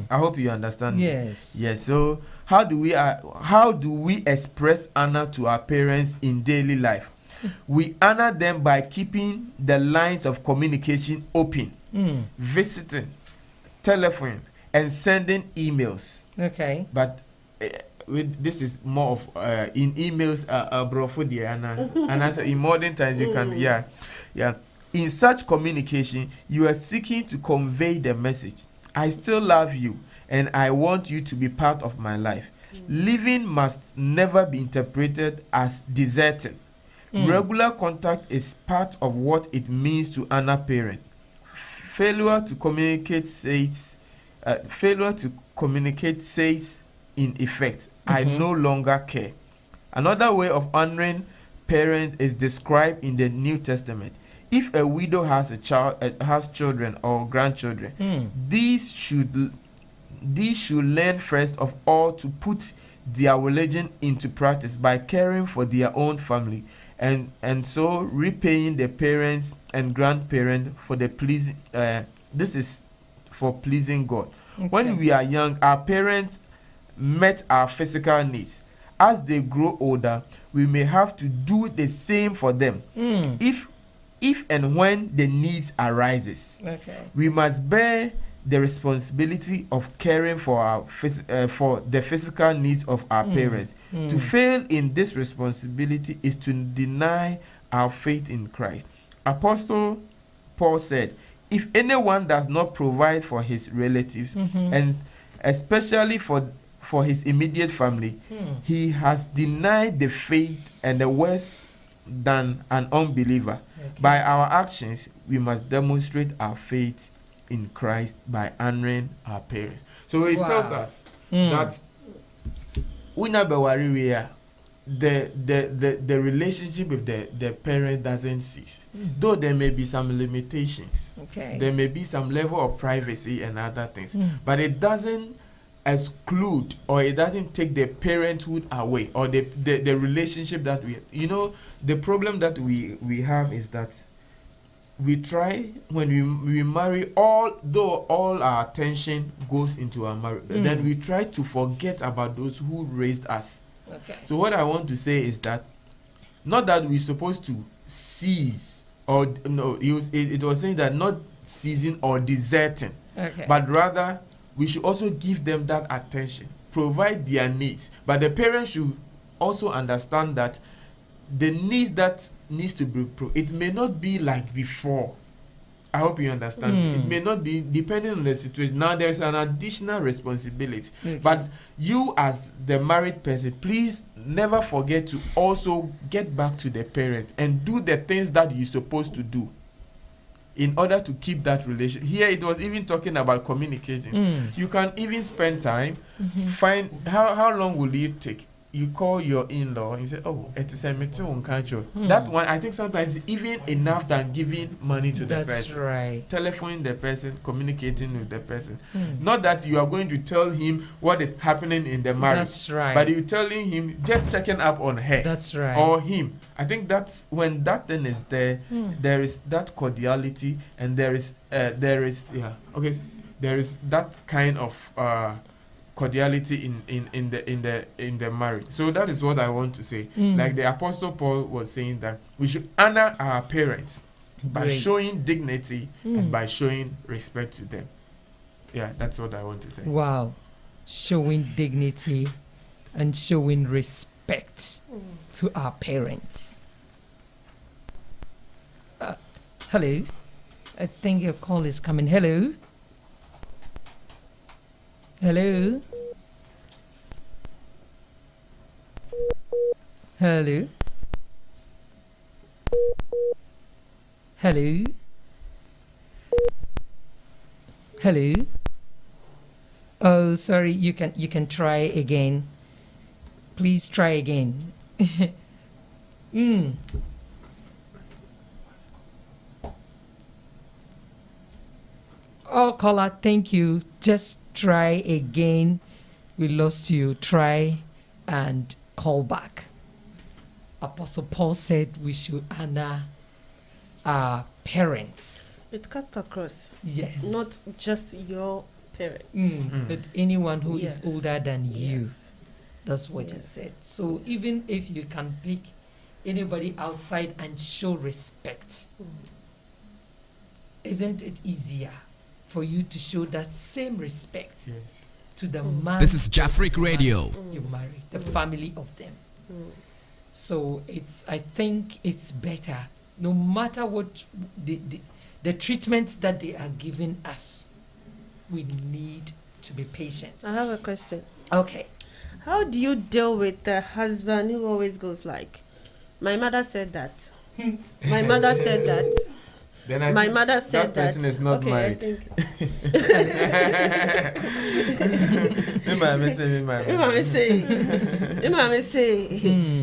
I hope you understand. Yes. Yes. So how do we express honor to our parents in daily life? We honor them by keeping the lines of communication open, visiting, telephoning, and sending emails. Okay. But this is more of in emails, and as in modern times you can yeah. In such communication, you are seeking to convey the message: I still love you and I want you to be part of my life. Living must never be interpreted as deserting. Regular contact is part of what it means to honor parents. Failure to communicate says in effect, I no longer care. Another way of honoring parents is described in the New Testament. If a widow has has children or grandchildren, these should learn first of all to put their religion into practice by caring for their own family, and so repaying the parents and grandparents for the pleasing. This is for pleasing God. Okay. When we are young, our parents met our physical needs. As they grow older, we may have to do the same for them. If and when the needs arises, we must bear the responsibility of caring for for the physical needs of our parents. To fail in this responsibility is to deny our faith in Christ. Apostle Paul said, "If anyone does not provide for his relatives, and especially for his immediate family, he has denied the faith and worse than an unbeliever." By our actions, we must demonstrate our faith in Christ by honoring our parents. So it tells us that the relationship with the parent doesn't cease. Though there may be some limitations. There may be some level of privacy and other things. But it doesn't exclude, or it doesn't take the parenthood away, or the relationship that the problem that we have is that we try, when we marry, although all our attention goes into our marriage, then we try to forget about those who raised us. So what I want to say is that not that we're supposed to cease or no, it was saying that not ceasing or deserting, Okay. but rather we should also give them that attention, provide their needs. But the parents should also understand that the needs that needs to be it may not be like before. I hope you understand. It may not be, depending on the situation. Now there's an additional responsibility. Okay. But you as the married person, please never forget to also get back to the parents and do the things that you're supposed to do in order to keep that relation. Here it was even talking about communicating. You can even spend time, find how long will it take? You call your in-law and say, oh, it is a meeting culture. That one, I think sometimes is even enough than giving money to the That's person. right. Telephoning the person, communicating with the person. Not that you are going to tell him what is happening in the marriage. That's right. But you're telling him, just checking up on her. That's right. Or him. I think that's when that thing is there, there is that cordiality and there is there is that kind of cordiality in the marriage. So that is what I want to say. Like the Apostle Paul was saying, that we should honor our parents by Great. showing dignity and by showing respect to them. Yeah, that's what I want to say. Wow. Showing dignity and showing respect to our parents. Hello. I think your call is coming. Hello. Hello. Hello. Hello. Hello. Oh, sorry. You can try again. Please try again. Oh, caller, thank you. Just try again. We lost you. Try and call back. Apostle Paul said we should honor our parents. It cuts across, Yes. not just your parents. But anyone who Yes. is older than you. Yes. That's what he Yes. said. So even if you can pick anybody outside and show respect, isn't it easier for you to show that same respect Yes. to the man This is Jafric Radio. you marry, the family of them? So I think it's better, no matter what the treatment that they are giving us, we need to be patient. I have a question. Okay. How do you deal with the husband who always goes like, my mother said that. My mother said that. Then I My think mother said that. person is not okay, married. I think. Me mama say, me mama. Me mama say. Me mama say.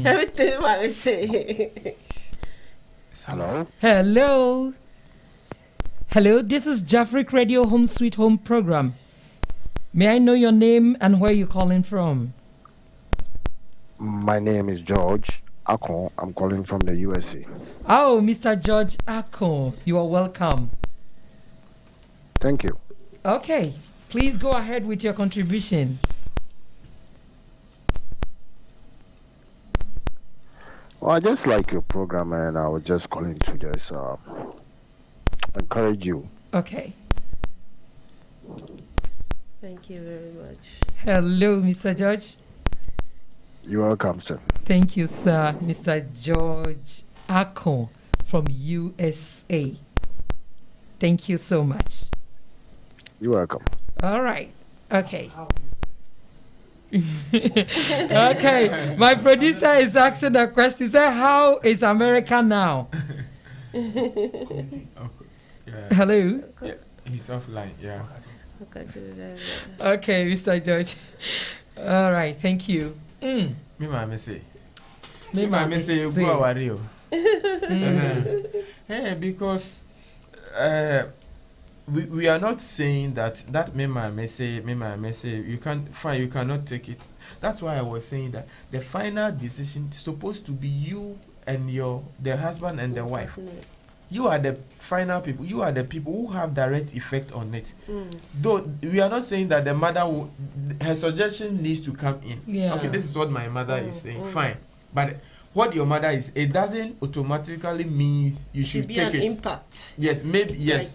Everything me mama say. Hello? Hello. Hello, this is Jafric Radio Home Sweet Home program. May I know your name and where you're calling from? My name is George Akon. I'm calling from the USA. Oh, Mr. George Akon, you are welcome. Thank you. Okay, please go ahead with your contribution. Well, I just like your program, and I was just calling to just encourage you. Okay. Thank you very much. Hello, Mr. George. You're welcome, sir. Thank you, sir. Mr. George Akon from USA. Thank you so much. You're welcome. All right. Okay. Okay. My producer is asking a question. He said, how is America now? Okay. Yeah. Hello. Yeah. He's offline. Yeah. Okay, so then, Okay, Mr. George. All right. Thank you. Me mama say. Me Me mama mama say you say. go away. Hey, because we are not saying that me mama say you can't fine, you cannot take it. That's why I was saying that the final decision is supposed to be you and the husband and the wife. You are the final people. You are the people who have direct effect on it. Though we are not saying that the mother her suggestion needs to come in. Yeah. Okay, this is what my mother is saying. Fine, but what your mother is, it doesn't automatically means you should Should be take an it. impact. Yes, maybe yes.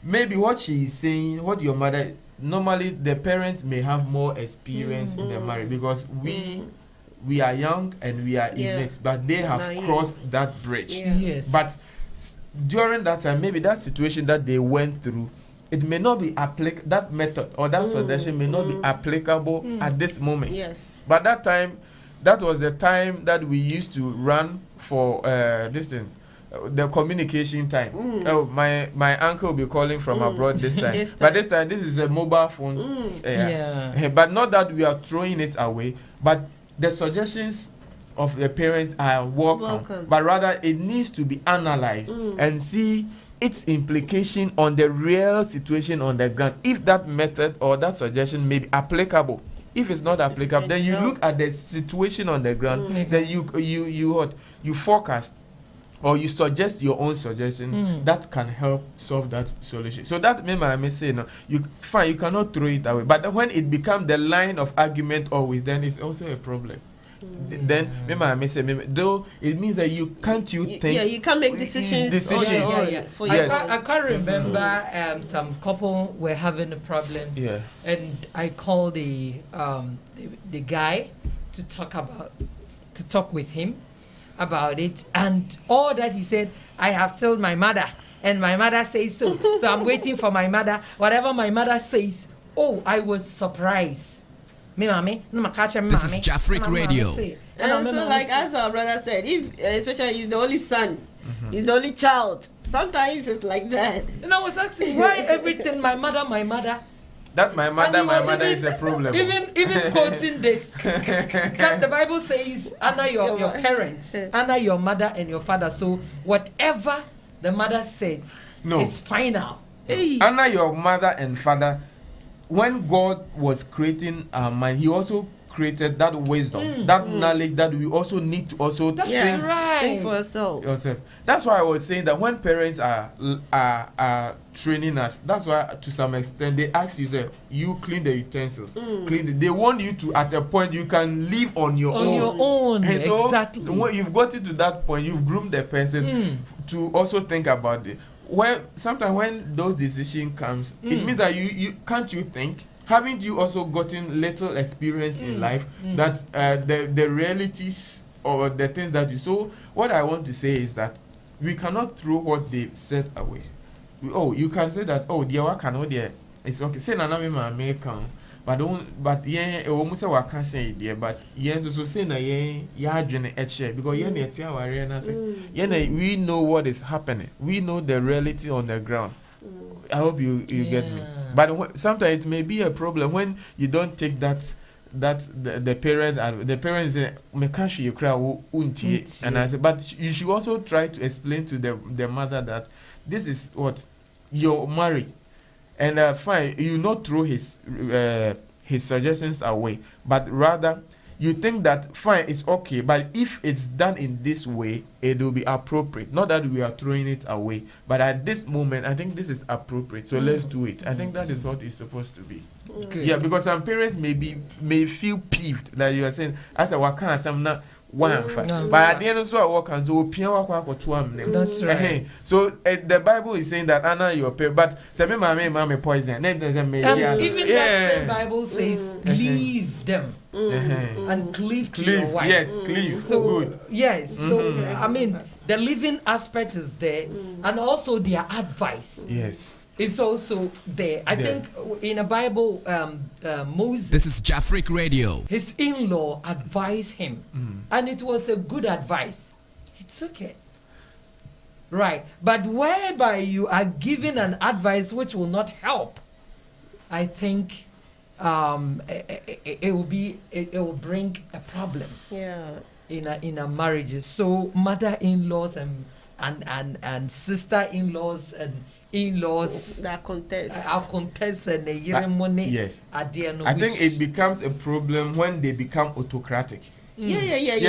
Maybe what she is saying, what your mother, normally the parents may have more experience in the marriage because we are young and we are in it, but they have Naive. crossed that bridge. Yeah. Yes. But during that time, maybe that situation that they went through, it may not be that method or that suggestion may not be applicable at this moment. Yes. But that time, that was the time that we used to run for this thing, the communication time. Oh, my uncle will be calling from abroad this time. But this time, this is a mobile phone. But not that we are throwing it away, but the suggestions of the parents are welcome. But rather it needs to be analyzed and see its implication on the real situation on the ground. If that method or that suggestion may be applicable. If it's not applicable, then you look at the situation on the ground. Then you forecast or you suggest your own suggestion that can help solve that solution. So that I may say, no, you cannot throw it away. But when it becomes the line of argument always, then it's also a problem. Then I may say, though it means that you think. Yeah, you can't make decisions. For Yes. I can't remember some couple were having a problem. Yeah. And I called the guy to talk with him about it, and all that he said, I have told my mother, and my mother says so. So I'm waiting for my mother. Whatever my mother says, I was surprised. This is Jafric Radio. And so, like as our brother said, if especially he's the only son, he's the only child. Sometimes it's like that. And I was asking why everything my mother. That my mother is a problem. Even quoting this, the Bible says, honor your parents, honor your mother and your father. So whatever the mother said is final. Honor your mother and father. When God was creating our mind, He also created that wisdom, that knowledge that we also need to also think for ourselves. That's why I was saying that when parents are training us, that's why to some extent they ask you, say, you clean the utensils, they want you to at a point you can live on your own. And so exactly. When you've got it to that point, you've groomed the person to also think about it. Well, sometimes when those decisions comes, it means that you can't you think, haven't you also gotten little experience in life that the realities or the things that you. So what I want to say is that we cannot throw what they said away. You can say that the work cannot there. It's okay. Say na me American. But almost I can't say it, but so say na because we know what is happening. We know the reality on the ground. I hope you get me. But sometimes it may be a problem when you don't take that the parents say me can't you cry unti, and I say, but you should also try to explain to the mother that this is what you're married. And fine, you not throw his suggestions away, but rather you think that fine, it's okay, but if it's done in this way, it will be appropriate. Not that we are throwing it away, but at this moment, I think this is appropriate. So let's do it. I think that is what it's supposed to be. Good. Yeah, because some parents may feel peeved that you are saying, as a wakana some not one, but at the end of the work and so that's right. So the Bible is saying that honor your parents, but say me poison. And even that same Bible says leave them and cleave to your wife. Yes, cleave. So good. Yes. So I mean, the living aspect is there, and also their advice. Yes. It's also there. I think in the Bible, Moses. This is Jafric Radio. His in-law advised him, and it was a good advice. It's okay. Right. But whereby you are given an advice which will not help, I think it will bring a problem. Yeah. In a marriages. So mother-in-laws and sister-in-laws and in-laws that contest. Our contest and yes. I think it becomes a problem when they become autocratic. Yes,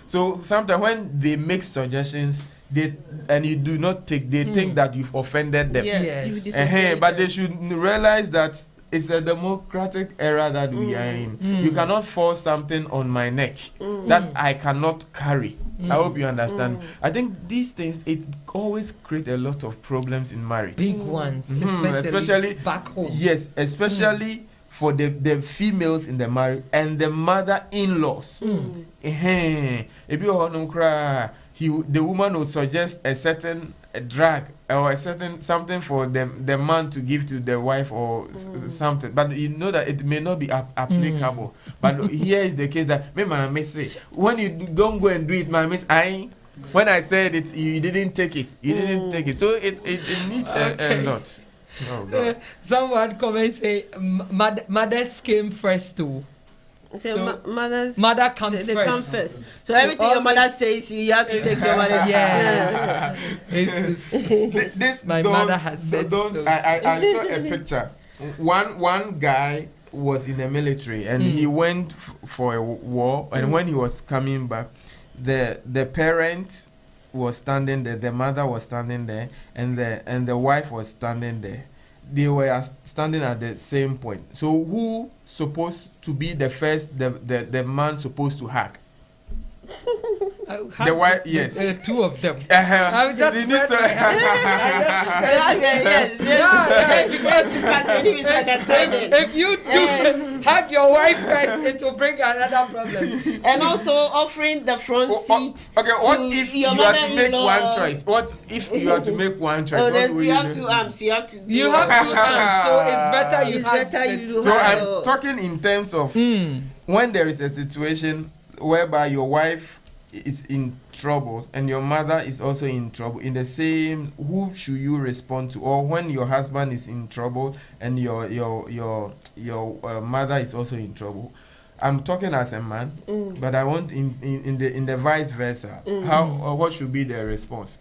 so sometimes when they make suggestions, and you do not take, they think that you've offended them. Yes. But they should realize that it's a democratic era that we are in. You cannot force something on my neck that I cannot carry. I hope you understand. I think these things, it always create a lot of problems in marriage. Big ones, Especially back home. Yes, especially for the females in the marriage and the mother-in-laws. If you don't cry, the woman will suggest a certain drug or a certain something for the man to give to the wife or something, but you know that it may not be applicable. But here is the case that me man may say, when you don't go and do it, man, when I said it, you didn't take it. So it needs a lot. Oh, God. Someone come and say mothers came first too. So mother comes they first. come first. So everything your mother says, you have to take your mother. Yes. This my mother has said so. I saw a picture. One guy was in the military and he went for a war, and when he was coming back, the parent was standing there, the mother was standing there, and the wife was standing there. They were standing at the same point. So who supposed to be the first? The man supposed to hug. The wife, yes. Two of them. I just read if you do hug your wife first, it will bring another problem. And also offering the front seat. Okay, what if you have to make one choice? What if you have to make one choice? Oh, you have 2 arms. You have 2 arms, so it's better you hug. So I'm talking in terms of when there is a situation whereby your wife is in trouble and your mother is also in trouble, in the same, who should you respond to? Or when your husband is in trouble and your mother is also in trouble. I'm talking as a man, but I want in the vice versa. How what should be their response?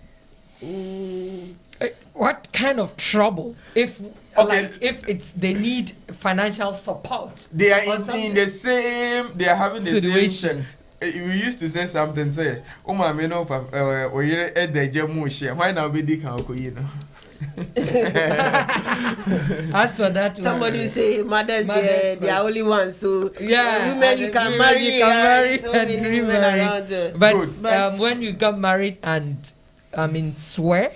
What kind of trouble? If it's they need financial support, they are in the same. They are having the situation. Same. We used to say something. Say, "Oh my, me no papa. Why now be the As for that, somebody will say mothers they are only one. So yeah, women you can marry, so many women around. But when you got married and swear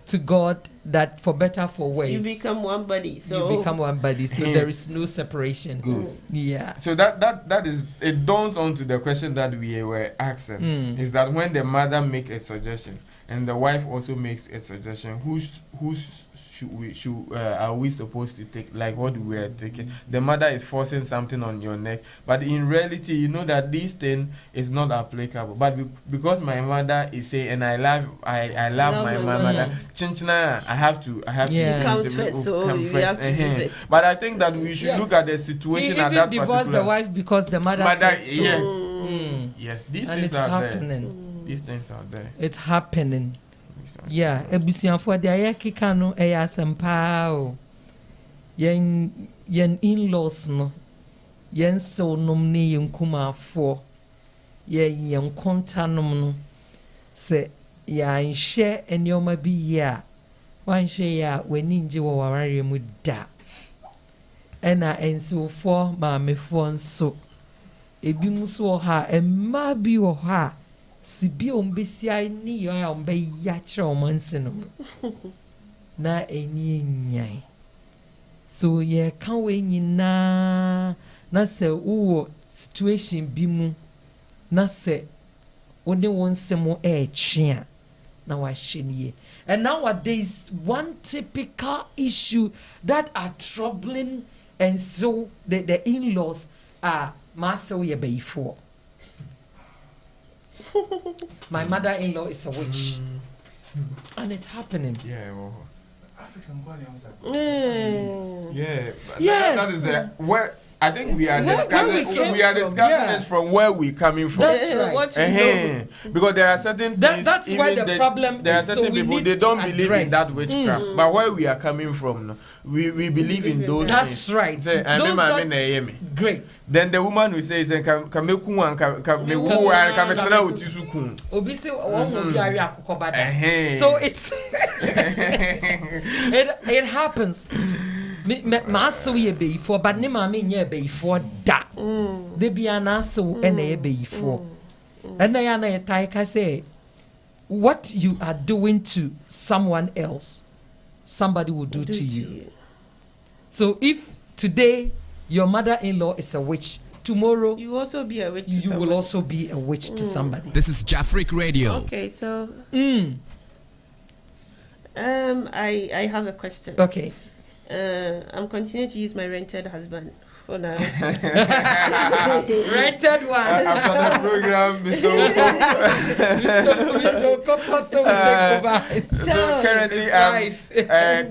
to God that for better for worse, you become one body. So there is no separation. Good. Yeah. So that is, it dawns onto the question that we were asking, is that when the mother make a suggestion and the wife also makes a suggestion, who are we supposed to take, like what we are taking? The mother is forcing something on your neck, but in reality, you know that this thing is not applicable. But because my mother is saying, and I love my mother, chinchina, I have to. Yeah. She comes first, so you have to use it. But I think that we should look at the situation at that particular. Divorce the wife because the mother said so. Yes. Yes, these and things it's are happening. there. These things are there. It's happening. Yeah, ebusianfo de ayekika no eya sempa o. Yen in-laws no. Yen so nom ne yen kumafo. Yen konta nom no. Se ya nhye enioma bi ya. Wan hye ya weni nje wo warare mu da. Ena ensofo maamefo nso. Ebi muso ha emma bi wo ha. Sibi ombesia ni yo ombe ya kire omansino na eni nyai so ye kan we nyina na se wo situation bi mu na se wode wonsemo etwea na wa hye. And nowadays one typical issue that are troubling, and so the in-laws are maso ye before. My mother-in-law is a witch, and it's happening. Yeah, well, African body, I was like, yeah. That is the where I think we are discussing. We are discussing it from where we're coming from. That's right. What you know. Because there are certain things, that's why the problem there are is. certain So people they don't believe in that witchcraft. But where we are coming from, no, we believe in those That's things. right. Say, Those great. then the woman will say, Obi say one will be ari akoko bada. So it's it happens. ma asew yɛ bɛyifoɔ but ne maame nyɛ bɛyifoɔ da de bia na asew ɛna yɛ bɛyifoɔ ɛna yɛ ana yɛtae ka sɛ what you are doing to someone else somebody will do to you. So if today your mother-in-law is a witch, tomorrow You also be a witch. to you someone. will also be a witch to somebody. This is Jafric Radio. Okay, so I have a question. Okay. I'm continuing to use my rented husband for now. Rented one. After the program, Mr. Mr. Okoso also will take over. So currently His I'm wife.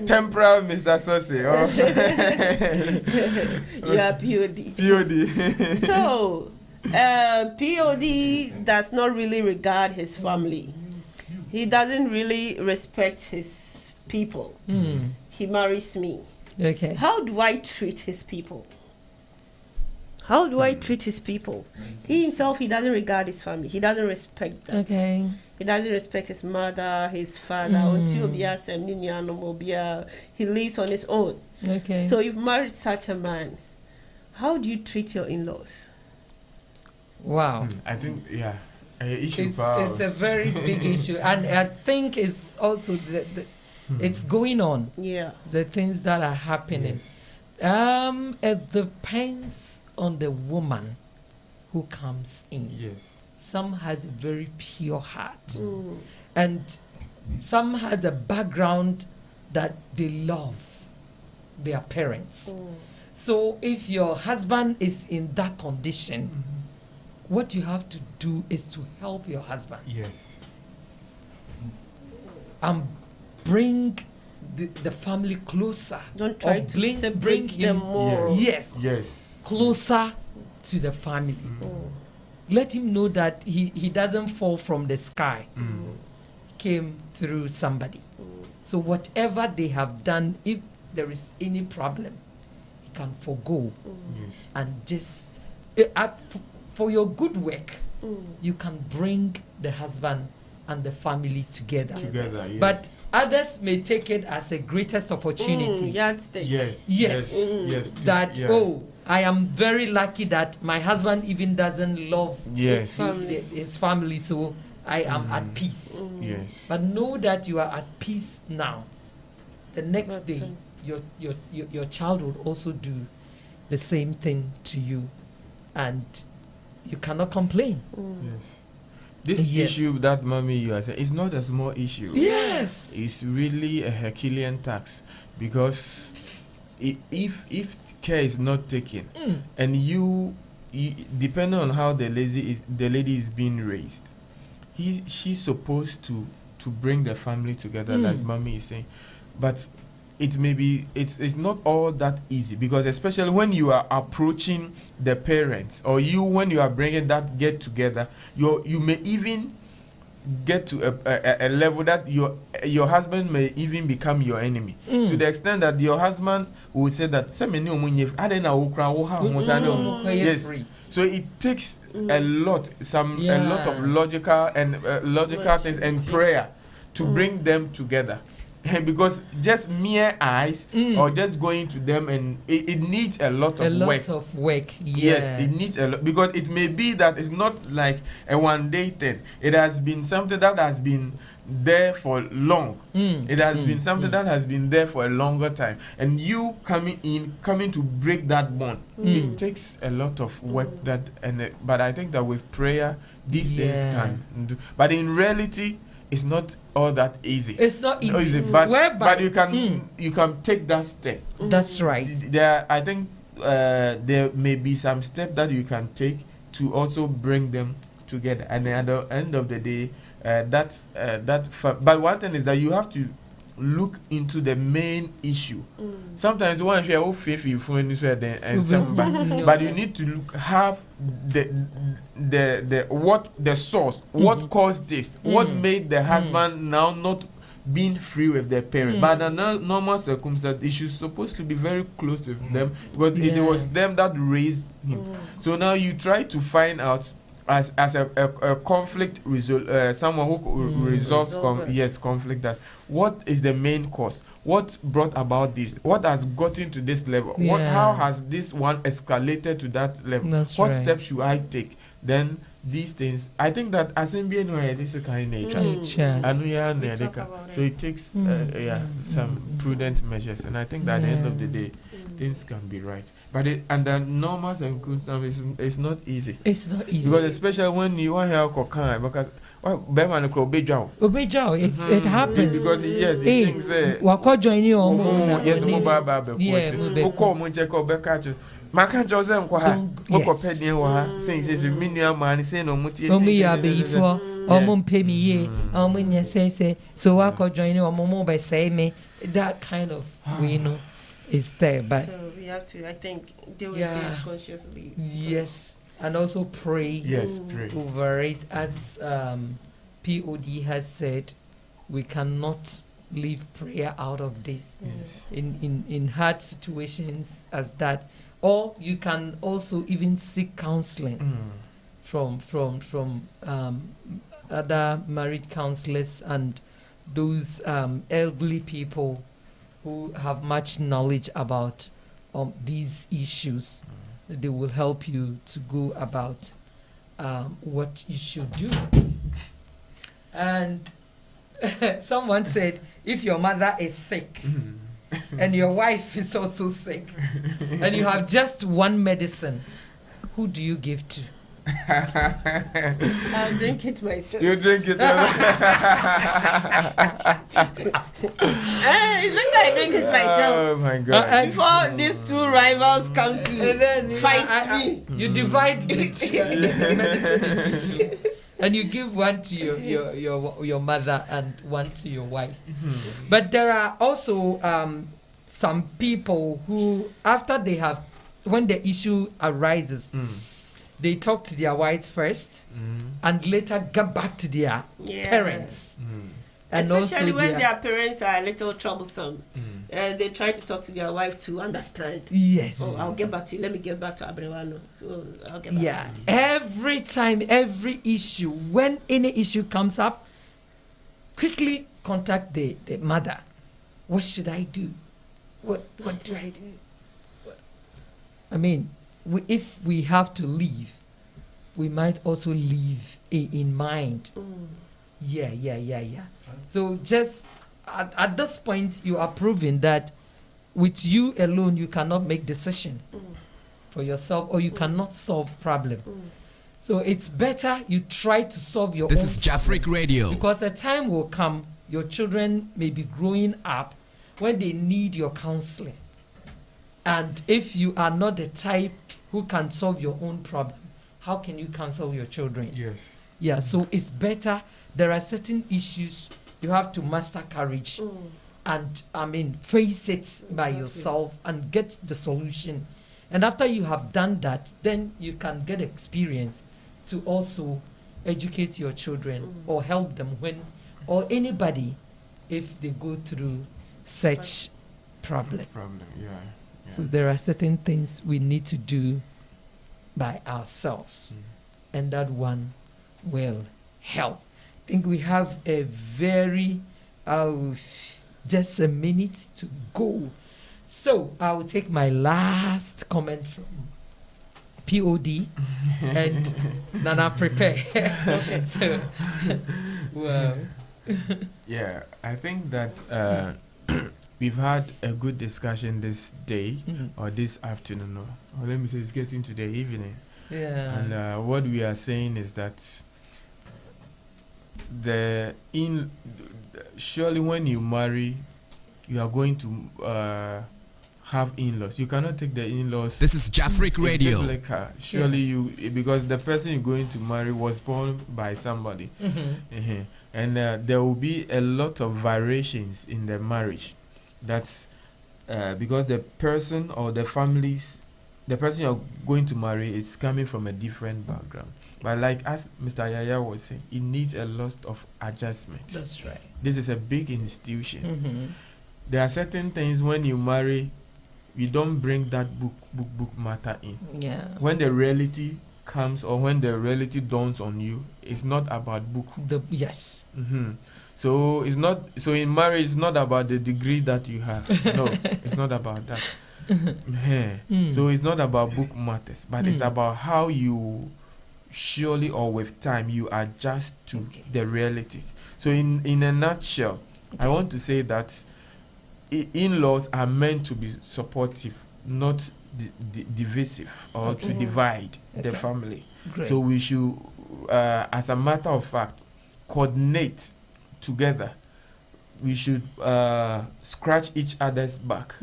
temporal Mr. Sosi. You are POD. POD. So, POD does not really regard his family. He doesn't really respect his people. He marries me. Okay. How do I treat his people? How do I treat his people? He himself, he doesn't regard his family. He doesn't respect them. Okay. He doesn't respect his mother, his father. Until he lives on his own. Okay. So you've married such a man. How do you treat your in-laws? Wow. I think, issue It's a very big issue, and I think it's also it's going on. Yeah. The things that are happening. It depends on the woman who comes in. Yes. Some has a very pure heart, and some has a background that they love their parents. So if your husband is in that condition, what you have to do is to help your husband Yes. and bring the family closer. Don't try Or to bring separate him them more. Yes, Yes. closer to the family. Let him know that he doesn't fall from the sky. Came through somebody. So whatever they have done, if there is any problem, he can forgo Yes. and just for your good work, you can bring the husband and the family together. Together, yes. But others may take it as a greatest opportunity. Yardstick. Yes. Yes. Yes. That I am very lucky that my husband even doesn't love Yes. his family, so I am at peace. Yes. But know that you are at peace now. The next That's day, your child will also do the same thing to you, and you cannot complain. Yes. This Yes. issue that mommy you are saying is not a small issue. Yes. It's really a Herculean task, because if care is not taken, and you depending on how the lady is being raised, she's supposed to bring the family together, like mommy is saying, but it may be it's not all that easy, because especially when you are approaching the parents, or when you are bringing that get together, you may even get to a level that your husband may even become your enemy, to the extent that your husband will say that yes. So it takes a lot of logical things and prayer to bring them together. Because just mere eyes or just going to them, and it needs a lot of work. Yes, it needs a lot, because it may be that it's not like a one-day thing. It has been something that has been there for long. It has been something that has been there for a longer time, and you coming to break that bond. It takes a lot of work. But I think that with prayer, these things can do. But in reality, it's not all that easy. It's not easy. But you can take that step. That's right. I think there may be some step that you can take to also bring them together. And at the end of the day, but one thing is that you have to look into the main issue. Sometimes one share of faith you find this way, but you need to have the source, what caused this, what made the husband now not being free with their parents. But under normal circumstances, it should supposed to be very close to them, because it was them that raised him. So now you try to find out, as a conflict someone who resolves conflict, that what is the main cause, what brought about this? What has gotten to this level? What? Yeah. How has this one escalated to that level? That's what right. steps should I take? Then these things. I think that as in being this is kind of nature. Nature. And we are We near talk the about so it. it takes some prudent measures, and I think that at the end of the day, things can be right. But under normal circumstances, it's not easy. It's not easy. Because especially when you want help or kind, because Berman could be job. Obejo, it happens. Because yes, he Hey, thinks wako join you on yes, mobile baby. Yeah, Who call me check out back at you. Maka Joseph Kwa, Moko Penny, saying it's a minion man, saying no muti. Omi ya before, omo pay me ye, omo nya say, so wako join you on momo by say me, that kind of, you know, is there. But So we have to, I think, deal with Yeah. it consciously. yes, and also pray. Yes, pray. Over it, as POD has said, we cannot leave prayer out of this Yes. in hard situations as that, or you can also even seek counseling from other married counselors and those elderly people who have much knowledge about these issues. They will help you to go about what you should do. And someone said, if your mother is sick and your wife is also sick, and you have just one medicine, who do you give to? I'll drink it myself. You drink it. It's better I drink it myself. Oh my God. Before these two rivals come And to then you know, fight me. you divide the medicine into two, and you give one to your mother and one to your wife. But there are also some people who, after they have, when the issue arises, they talk to their wives first and later get back to their Yeah. parents. And Especially also when their parents are a little troublesome. They try to talk to their wife to understand. yes. Oh, I'll get back to you. Let me get back to Abrewano. So I'll get back Yeah, to you. every time, every issue, when any issue comes up, quickly contact the mother. What should I do? What do I do? I mean, if we have to leave, we might also leave in mind. Yeah. So just at this point, you are proving that with you alone, you cannot make decision for yourself, or you cannot solve problem. So it's better you try to solve your This own is Jafric Radio. because a time will come, your children may be growing up when they need your counseling. And if you are not the type who can solve your own problem, how can you counsel your children? Yes. Yeah, so it's better. There are certain issues you have to master courage and, face it by yourself and get the solution. And after you have done that, then you can get experience to also educate your children or help them or anybody if they go through such problem. Yeah. So there are certain things we need to do by ourselves, and that one will help. I think we have a very just a minute to go. So I will take my last comment from POD and Nana prepare. So, wow. Yeah, I think that we've had a good discussion this day or this afternoon, or let me say it's getting to the evening. Yeah. And what we are saying is that surely when you marry, you are going to have in-laws. You cannot take the in-laws. This is Jafric Radio. Surely you, because the person you're going to marry was born by somebody. And there will be a lot of variations in the marriage. That's because the person or the families, the person you're going to marry is coming from a different background. But like as Mr. Yaya was saying, it needs a lot of adjustment. That's right. This is a big institution. There are certain things when you marry, you don't bring that book matter in. Yeah. When the reality comes or when the reality dawns on you, it's not about book. Yes. So it's not. So in marriage, it's not about the degree that you have. No, it's not about that. So it's not about book matters, but it's about how you surely or with time you adjust to the realities. So in a nutshell, I want to say that in-laws are meant to be supportive, not divisive or to divide the family. Great. So we should, as a matter of fact, coordinate together. We should scratch each other's back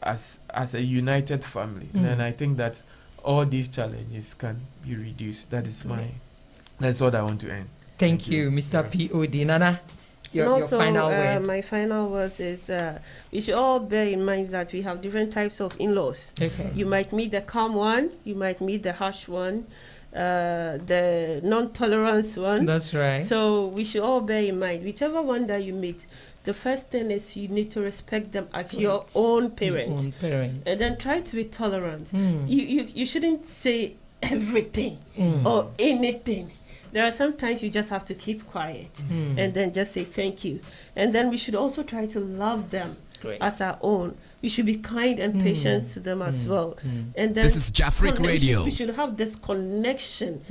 as a united family. And I think that all these challenges can be reduced. That's what I want to end. Thank you, Mr. P.O.D. Nana, your final word. My final words is we should all bear in mind that we have different types of in-laws. Okay. You might meet the calm one, you might meet the harsh one, the non-tolerance one. That's right. So we should all bear in mind, whichever one that you meet, the first thing is you need to respect them as your own parents. And then try to be tolerant. You shouldn't say everything or anything. There are sometimes you just have to keep quiet and then just say thank you. And then we should also try to love them as our own. We should be kind and patient to them as well. And then This is Jafric Radio. We should have this connection,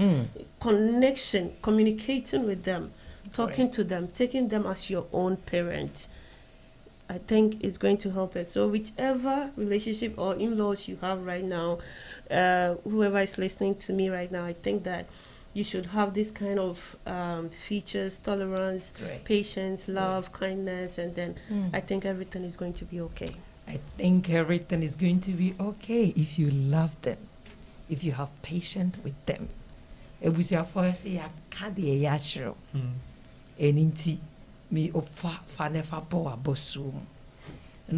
communicating with them, talking to them, taking them as your own parents. I think it's going to help us. So whichever relationship or in-laws you have right now, whoever is listening to me right now, I think that you should have this kind of features: tolerance, patience, love, kindness, and then I think everything is going to be okay. I think everything is going to be okay if you love them, if you have patience with them. And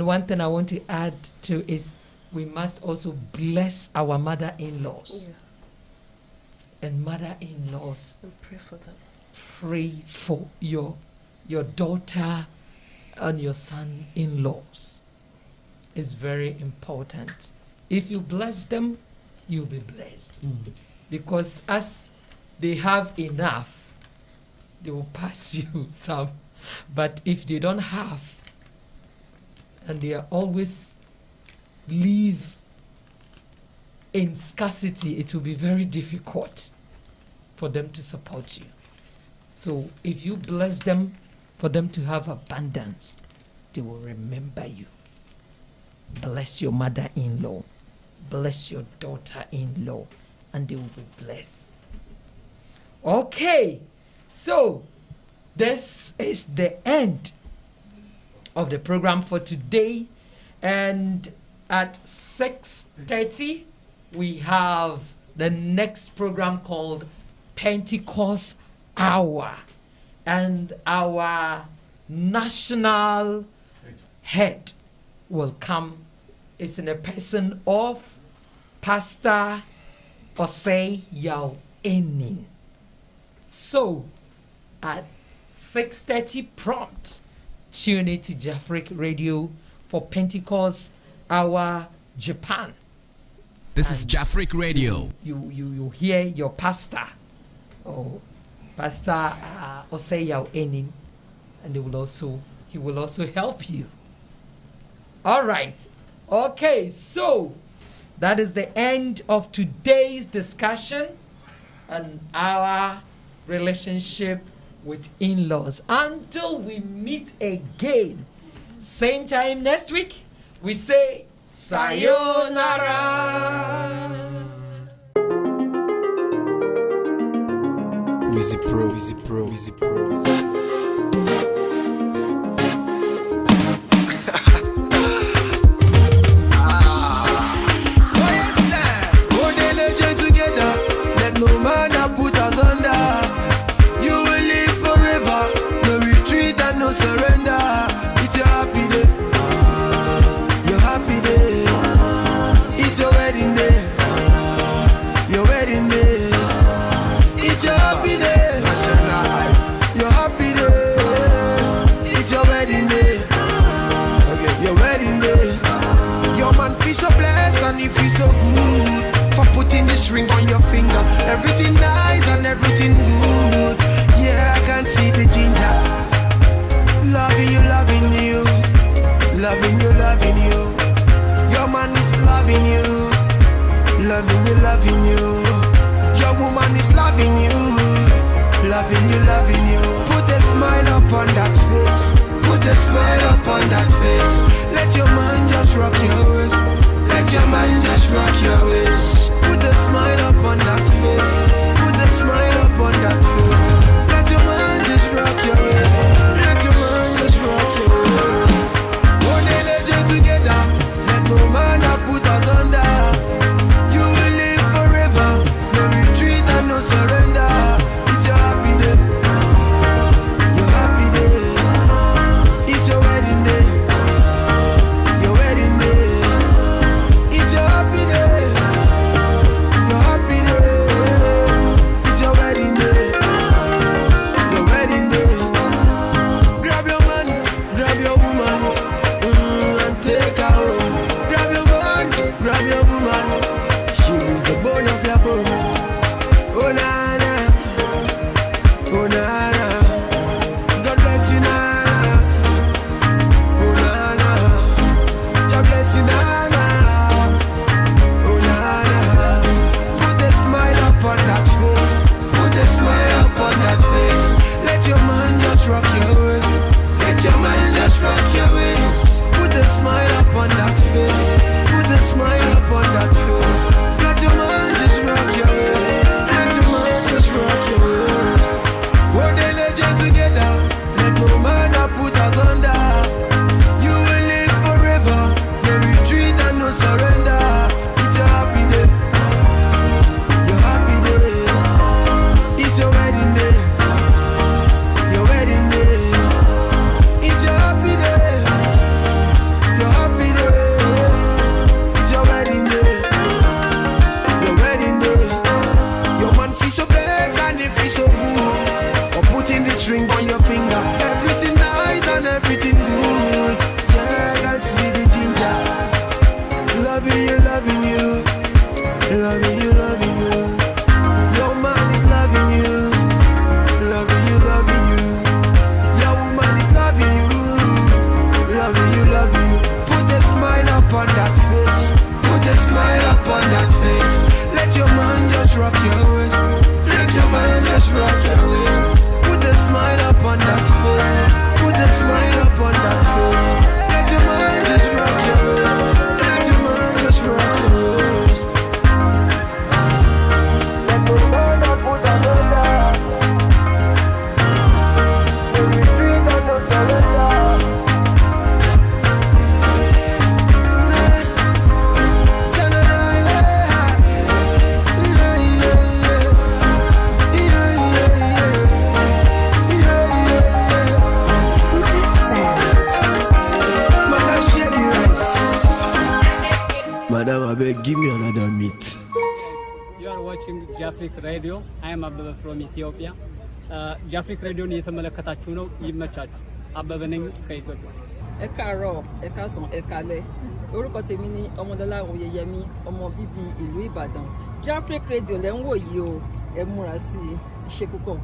one thing I want to add to is we must also bless our mother-in-laws. Yes. And mother-in-laws, And pray for them. pray for your daughter and your son-in-laws. It's very important. If you bless them, you'll be blessed. Because as they have enough, they will pass you some. But if they don't have, and they are always live in scarcity, it will be very difficult for them to support you. So if you bless them for them to have abundance, they will remember you. Bless your mother-in-law, bless your daughter-in-law, and they will be blessed. Okay, so this is the end of the program for today, and at 6:30 we have the next program called Pentecost Hour, and our national head will come. It's in the person of Pastor Osei Yao Enin. So at 6:30 prompt, tune in to Jafric Radio for Pentecost Hour Japan. This is Jafric Radio. You hear your pastor, Pastor Osei Yao Enin, and he will also help you. All right. Okay, so that is the end of today's discussion on our relationship with in-laws. Until we meet again, same time next week, we say sayonara. Wizzy Pro, Wizzy Pro, Wizzy Pro, Wizzy. No matter put us under, you will live forever. No retreat and no surrender. It's your happy day, your happy day. It's your wedding day, your wedding day. It's your happy day, your happy day. It's your wedding day, your wedding day. Your man feels so blessed and he feels so good for putting this ring on your finger. Everything nice and everything good. Yeah, I can see the ginger. loving you. Your woman is loving you. Loving you, loving you. Put a smile upon that face. Put a smile upon that face. Let your man just rock your waist. Let your man just rock your waist. Put a smile upon that face. Put a smile upon that face. Let your man just rock your waist. Let your man just rock your waist. One day let you together. Let no man put us under. You will live forever. No retreat and no surrender. It's your happy day. Your happy day. It's your wedding day. Your wedding day. It's your happy day. Your happy day. It's your wedding day. Your wedding day. Grab your man, grab your woman, and take her home. Grab your man, grab your woman. She is the bone of your bone. Oh na na, oh na na. God bless you na na. Oh na na. God bless you na na. Oh na na. Put a smile upon that face. Put a smile upon that face. Let your man just rock your waist. Let your man just rock your waist. Put a smile upon that face. Put a smile upon that face. Let your man just rock your waist. Let your man just rock your waist. One day let you together. Let no man put us under. You will live forever. No retreat and no surrender. It's your happy day. Your happy day. It's your wedding day. Your wedding day. It's your happy day. Your happy day. It's your wedding day. Your wedding day. Your man feel so blessed and he feel so good. Or putting the ring on your finger. Everything nice and everything good. Yeah, I can see the ginger. Loving you, loving you. Loving you, loving you. Your man is loving you. Loving you, loving you. Your woman is loving you. Loving you, loving you. Put a smile upon that face. Put a smile upon that face. Let your man just rock your waist. Let your man just rock your waist. Put a smile upon that face. Put a smile upon that face. Let your man just rock your waist. Let your man just rock your waist. Let your man put us under. No retreat and no surrender. Madam, I beg, give me another meat. You are watching Jafric Radio. I am Abba from Ethiopia. Jafric Radio ni የተመለከታችሁ ነው ይመቻችሁ አበበ ነኝ ከኢትዮጵያ ẹ káàárọ̀ ẹ káàsán ẹ káalẹ́ orúkọ tèmi ni ọmọdọ́lá oyeyemi ọmọ bíbí ìlú Ìbàdàn Jafric Radio lẹ́ ń wò yìí o ẹ múra sí i ṣe púpọ̀.